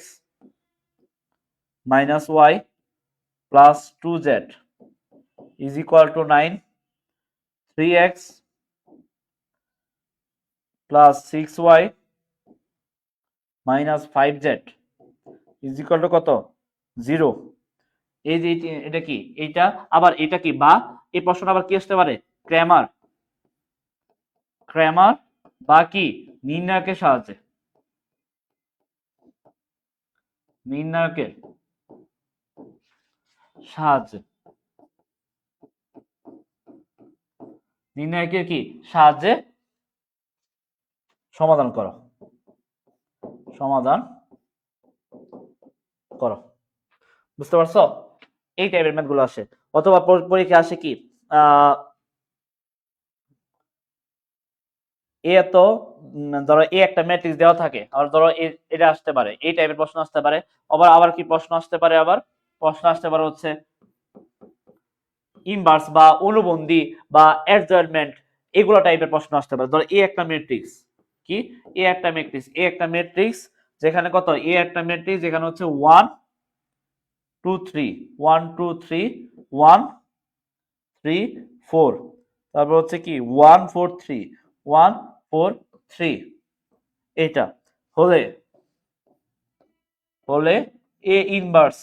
minus Y plus 2z is equal to 9, 3x plus 6y minus 5z is equal to কত? 0। এই যে এটা কি, এইটা আবার এটা কি, বা এই প্রশ্নটা আবার কি আসতে পারে? ক্র্যামার, ক্র্যামার বা কি নির্ণায়কের সাহায্যে, নির্ণায়কের সাহায্যে, নির্ণায়কের কি সাহায্যে সমাধান করো, সমাধান করো। বুঝতে পারছো? এই টাইপের ম্যাথ গুলো আসে। অথবা পরীক্ষা আসে কি, এ তো ধরো এ একটা ম্যাট্রিক্স দেওয়া থাকে, আর ধরো এটা আসতে পারে, এই টাইপের প্রশ্ন আসতে পারে। আবার আবার কি প্রশ্ন আসতে পারে, আবার প্রশ্ন আসতে পারে হচ্ছে ইনভার্স বা অনুবন্ধী বা অ্যাডজয়েন্টমেন্ট, এগুলো টাইপের প্রশ্ন আসতে পারে। ধরো এ একটা ম্যাট্রিক্স, কি এ একটা ম্যাট্রিক্স, এ একটা ম্যাট্রিক্স যেখানে কত, এ একটা ম্যাট্রিক্স যেখানে হচ্ছে 1 2 3 1 2 3 1 3 4, তারপর হচ্ছে কি 1 4 3 1 4 3, এটা হলে, হলে এ ইনভার্স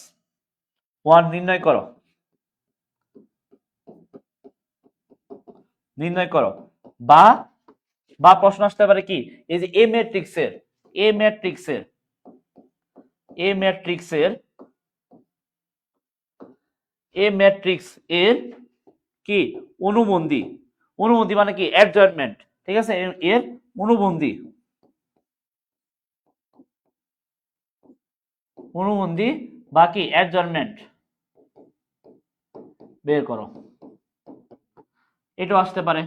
1 নির্ণয় করো, নির্ণয় করো। বা বা প্রশ্ন আসতে পারে কি, এই যে এ ম্যাট্রিক্সের, এ ম্যাট্রিক্সের, এ ম্যাট্রিক্সের, এ ম্যাট্রিক্স এর কি অনুবন্ধী, অনুবন্ধী মানে কি অ্যাডজয়েন্টমেন্ট, ঠিক আছে, এর অনুবন্ধী, অনুবন্ধী বা কি অ্যাডজয়েন্টমেন্ট বের করো, এটাও আসতে পারে।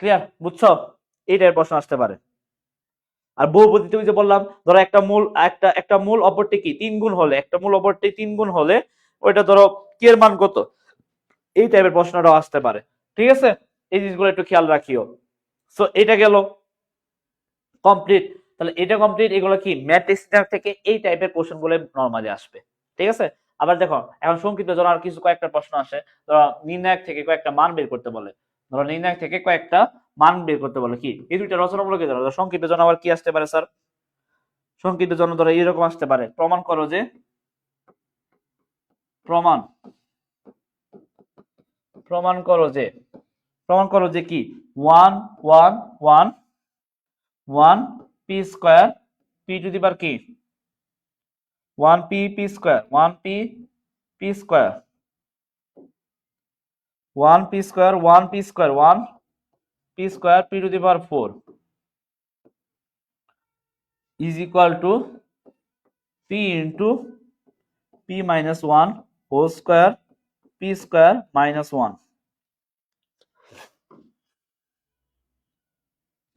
ক্লিয়ার? বুঝছো? এইটার প্রশ্ন আসতে পারে। আর বহুপদী তুমি যে বললাম, ধরো একটা মূল, একটা মূল অপরটি কি 3 গুণ হলে, একটা মূল অপরটি 3 গুণ হলে ওইটা ধরো কি এর মান কত, এই টাইপের প্রশ্নটাও আসতে পারে, ঠিক আছে। এই জিনিসগুলো একটু খেয়াল রাখিও। সো এটা গেল কমপ্লিট। তাহলে এটা কমপ্লিট, এগুলো কি ম্যাট্রিক্স থেকে এই টাইপের কোশ্চেন গুলো নরমালি আসবে, ঠিক আছে। আবার দেখো এখন সংক্ষিপ্ত জনার কিছু কয়েকটা প্রশ্ন আসে, ধরো নির্ণায়ক থেকে কয়েকটা মান বের করতে বলে, ধরো নির্ণায়ক থেকে কয়েকটা মান বের করতে বলে, কি এই দুইটা রচনামূলক, ধরো সংক্ষিপ্ত জন আবার কি আসতে পারে স্যার, সংক্ষিপ্ত জন ধরো এরকম আসতে পারে, প্রমাণ করো যে, প্রমাণ, প্রমাণ করো যে, প্রমাণ করো যে কি 1 1 1 1 p square p to the power কি 1 p p square 1 p p square 1 p square 1 p square 1 p square p to the power 4 is equal to p into p minus one whole square p square minus one,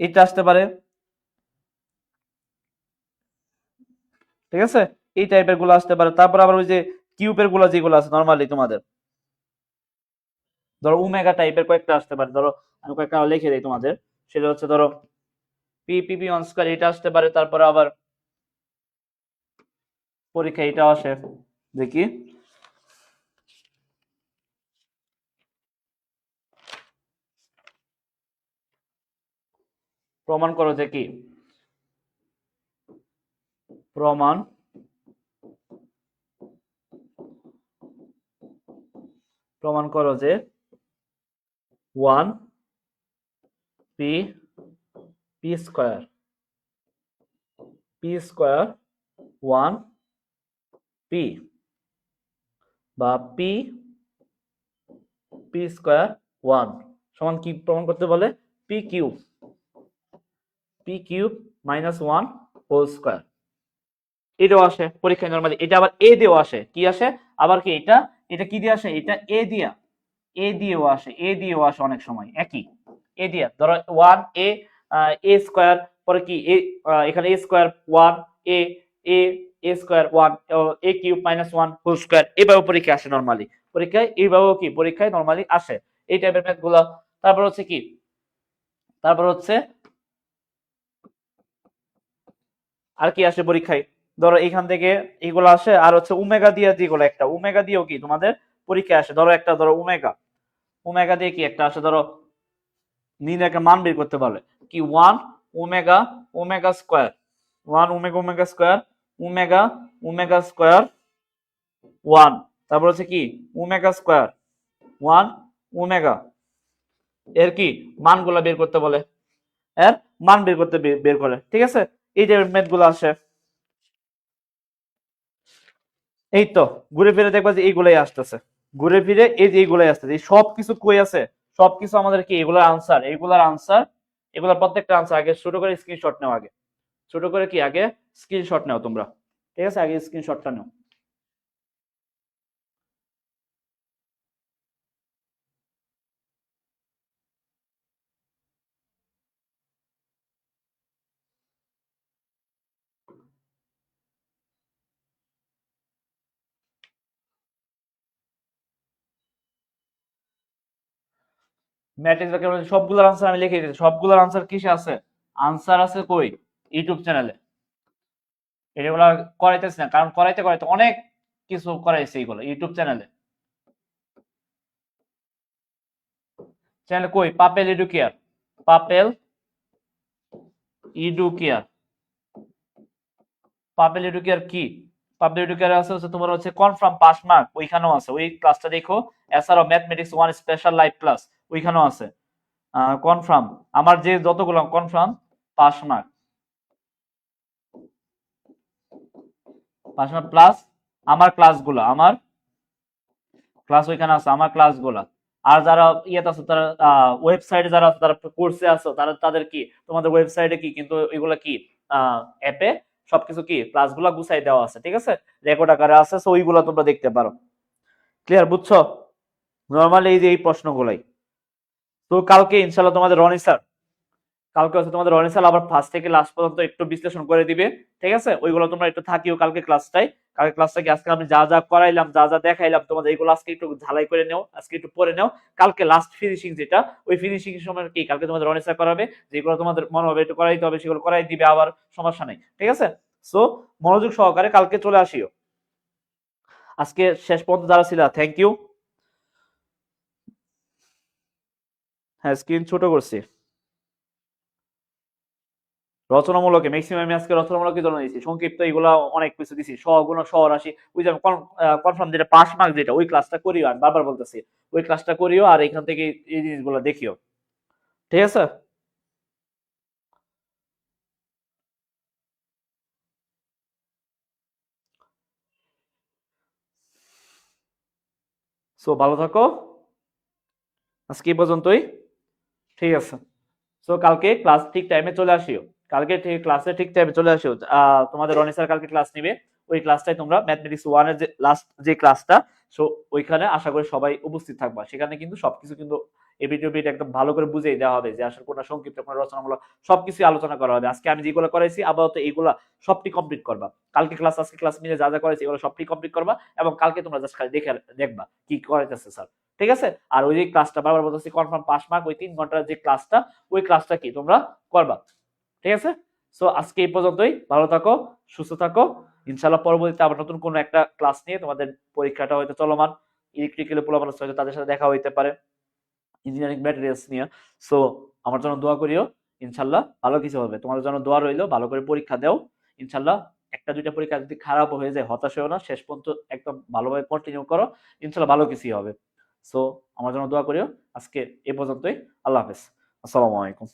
এটা আসতে পারে। ঠিক আছে, এই টাইপের গুলো আসতে পারে। তারপর আবার ওই যে কিউবের গুলো যেগুলো আছে নর্মালি তোমাদের, ধরো ওমেগা টাইপের কয়েকটা আসতে পারে। ধরো আমি কয়েকটা লিখে দিই তোমাদের, সেটা হচ্ছে ধরো P P P one square, এটা আসতে পারে। তারপর আবার পরীক্ষা এটাও আসে, দেখি প্রমাণ করো যে কি, প্রমাণ প্রমাণ করো যে one P P square one P বা পি পি স্কোয়ার ওয়ান সমান কি প্রমাণ করতে বলে, P cube minus one whole square. এটাও আসে পরীক্ষায় নরমালি। এটা আবার এ দিয়েও আসে, কি আসে আবার কি, এটা এটা কি দিয়ে আসে, এটা এ দিয়েও আসে, অনেক সময় একই এ দিয়ে। ধরো ওয়ান এ স্কোয়ার, পরে কি এ, এখানে A square one A A A square one A cube minus one whole square, এভাবে পরীক্ষায় আসে নরমালি। পরীক্ষায় এইভাবেও কি পরীক্ষায় নরমালি আসে এই টাইপের ম্যাথ গুলা। তারপর হচ্ছে কি, তারপর হচ্ছে আর কি আসে পরীক্ষায়, ধরো এখান থেকে এগুলো আসে। আর হচ্ছে ওমেগা দিয়ে যেগুলো, একটা ওমেগা দিয়েও কি তোমাদের পরীক্ষায় আসে। ধরো একটা ধরো ওমেগা দিয়ে কি একটা আসে, ধরো একটা মান বের করতে পারলে কি, one omega omega square, omega square omega omega square one, তারপর হচ্ছে কি ওমেগা স্কোয়ার ওয়ান ওমেগা, এর কি মানগুলা বের করতে বলে, এর মান বের করতে বের করে। ঠিক আছে, এই টাইপের ম্যাথ গুলো আসে। এই তো ঘুরে ফিরে দেখবা যে এইগুলাই আসতেছে, ঘুরে ফিরে এই যে এইগুলাই আসতেছে। এই সবকিছু কই আছে, সবকিছু আমাদের কি এগুলার আনসার, এগুলার প্রত্যেকটা আনসার আগে ছোট করে স্ক্রিনশট নাও, আগে ছোট করে কি আগে স্ক্রিনশট নাও তোমরা। ঠিক আছে, আগে স্ক্রিনশটটা নাও। ম্যাট্রিক্স সবগুলোর আনসার আমি লিখে দিয়েছি। সবগুলোর আনসার কিসে আছে, আনসার আছে কই, ইউটিউব চ্যানেলে। এগুলো করাইতেছি না, কারণ করাইতে করাইতে অনেক কিছু করাইছে এইগুলো ইউটিউব চ্যানেলে। চ্যানেল কই, পাপেল এডুকেয়ার, পাপেল এডুকেয়ার পাপেল এডুকেয়ার কি, পাপেল এডুকেয়ার আছে হচ্ছে তোমার হচ্ছে কনফার্ম পাস মার্ক, ওইখানেও আছে, ওই ক্লাসটা দেখো। এছাড়াও mathematics one special live class, ওইখানেও আছে কনফার্ম, আমার যে যতগুলো কনফার্ম পাস মার্ক, প্লাস আমার ক্লাসগুলো, আমার ক্লাস ওইখানে আছে, আমার ক্লাসগুলো। আর যারা ইয়েতে আছে, তারা ওয়েবসাইটে যারা আছে, তারা কোর্সে আছো, তারা তাদের কি তোমাদের ওয়েবসাইটে কি কিন্তু এগুলা কি অ্যাপে সবকিছু কি ক্লাসগুলো গুছাই দেওয়া আছে। ঠিক আছে, রেকর্ড আকারে আছে, সো ওইগুলো তোমরা দেখতে পারো। ক্লিয়ার, বুঝছো? নরমালি এই যে এই প্রশ্নগুলাই। তো কালকে ইনশাল্লাহ তোমাদের রনি স্যার, কালকে হচ্ছে তোমাদের রনি স্যার আবার ফার্স্ট থেকে লাস্ট পর্যন্ত একটু বিশ্লেষণ করে দিবে। ঠিক আছে, ওইগুলো তোমরা একটু থাকিও কালকে ক্লাসটাই। কালকে ক্লাসটা কি, আজকে আমি যা যা করাইলাম, যা যা দেখাইলাম তোমাদের, এইগুলো আজকে একটু ঝালাই করে নেও, আজকে একটু পরে নেও। কালকে লাস্ট ফিনিশিং যেটা, ওই ফিনিশিং এর সময় কি কালকে তোমাদের রনি স্যার করাবে, যেগুলো তোমাদের মনে হবে একটু করাইতে হবে সেগুলো করাই দিবে, আবার সমস্যা নাই। ঠিক আছে, সো মনোযোগ সহকারে কালকে চলে আসিও। আজকে শেষ পর্যন্ত যারা ছিল থ্যাংক ইউ। হ্যাঁ, স্ক্রিন ছোট করছি। রচনামূলকে ম্যাক্সিমাম আমি আজকে রচনামূলক জন্য দিয়েছি, সংক্ষিপ্ত এগুলা অনেক কিছু দিছি, সহগুণ সহরাশি, ওই যে কনফার্ম যেটা পাস মার্ক যেটা, ওই ক্লাসটা করিও, আমি বারবার বলতেছি ওই ক্লাসটা করিও, আর এখান থেকে এই জিনিসগুলো দেখিও। ঠিক আছে, সো ভালো থাকো, আজকে এই পর্যন্তই। ঠিক আছে, সো কালকে ক্লাস ঠিক টাইমে চলে আসিও, কালকে ঠিক ক্লাসে ঠিক টাইমে চলে আসিও। তোমাদের রনি স্যার কালকে ক্লাস নিবে, ওই ক্লাসটাই তোমরা ম্যাথমেটিক্স 1 এর যে লাস্ট যে ক্লাসটা, সো ওইখানে আশা করি সবাই উপস্থিত থাকবা। সেখানে কিন্তু সবকিছু কিন্তু এবিটিবিট একদম ভালো করে বুঝিয়ে দেওয়া হবে যে আসলে কোনটা সংক্ষিপ্ত, কোনটা রচনামূলক, সবকিছু আলোচনা করা হবে। আজকে আমি যেগুলো করাইছি আপাতত এইগুলা সবটি কমপ্লিট করবা। কালকে ক্লাস আজকে ক্লাস মিলে যা যা করাইছি এগুলো সবটি কমপ্লিট করবা, এবং কালকে তোমরা জাস্ট খালি দেখবা কি করাইতেছে স্যার। ঠিক আছে? আর ওই যে ক্লাসটা বারবার বলতেছি কনফার্ম পাস মার্ক, ওই 3 ঘন্টার যে ক্লাসটা, ওই ক্লাসটা কি তোমরা করবা। ঠিক আছে? সো আজকে এই পর্যন্তই। ভালো থাকো, সুস্থ থাকো। ইনশাআল্লাহ পরবর্তীতে আবার নতুন কোনো একটা ক্লাস নিয়ে, তোমাদের পরীক্ষাটা হয়তো চলমান, ইলেকট্রিক্যাল পোলাপান হয়তো তাদের সাথে দেখা হইতে পারে ইঞ্জিনিয়ারিং ম্যাটেরিয়ালস নিয়ে। সো আমার জন্য দোয়া করিও, ইনশাআল্লাহ ভালো কিছু হবে। তোমাদের জন্য দোয়া রইলো, ভালো করে পরীক্ষা দাও। ইনশাআল্লাহ একটা দুইটা পরীক্ষা যদি খারাপ হয়ে যায় হতাশ হয়েও না, শেষ পর্যন্ত একদম ভালোভাবে কন্টিনিউ করো, ইনশাআল্লাহ ভালো কিছুই হবে। সো আমার জন্য দোয়া করিও। আজকে এই পর্যন্তই। আল্লাহ হাফেজ। আসসালামু আলাইকুম।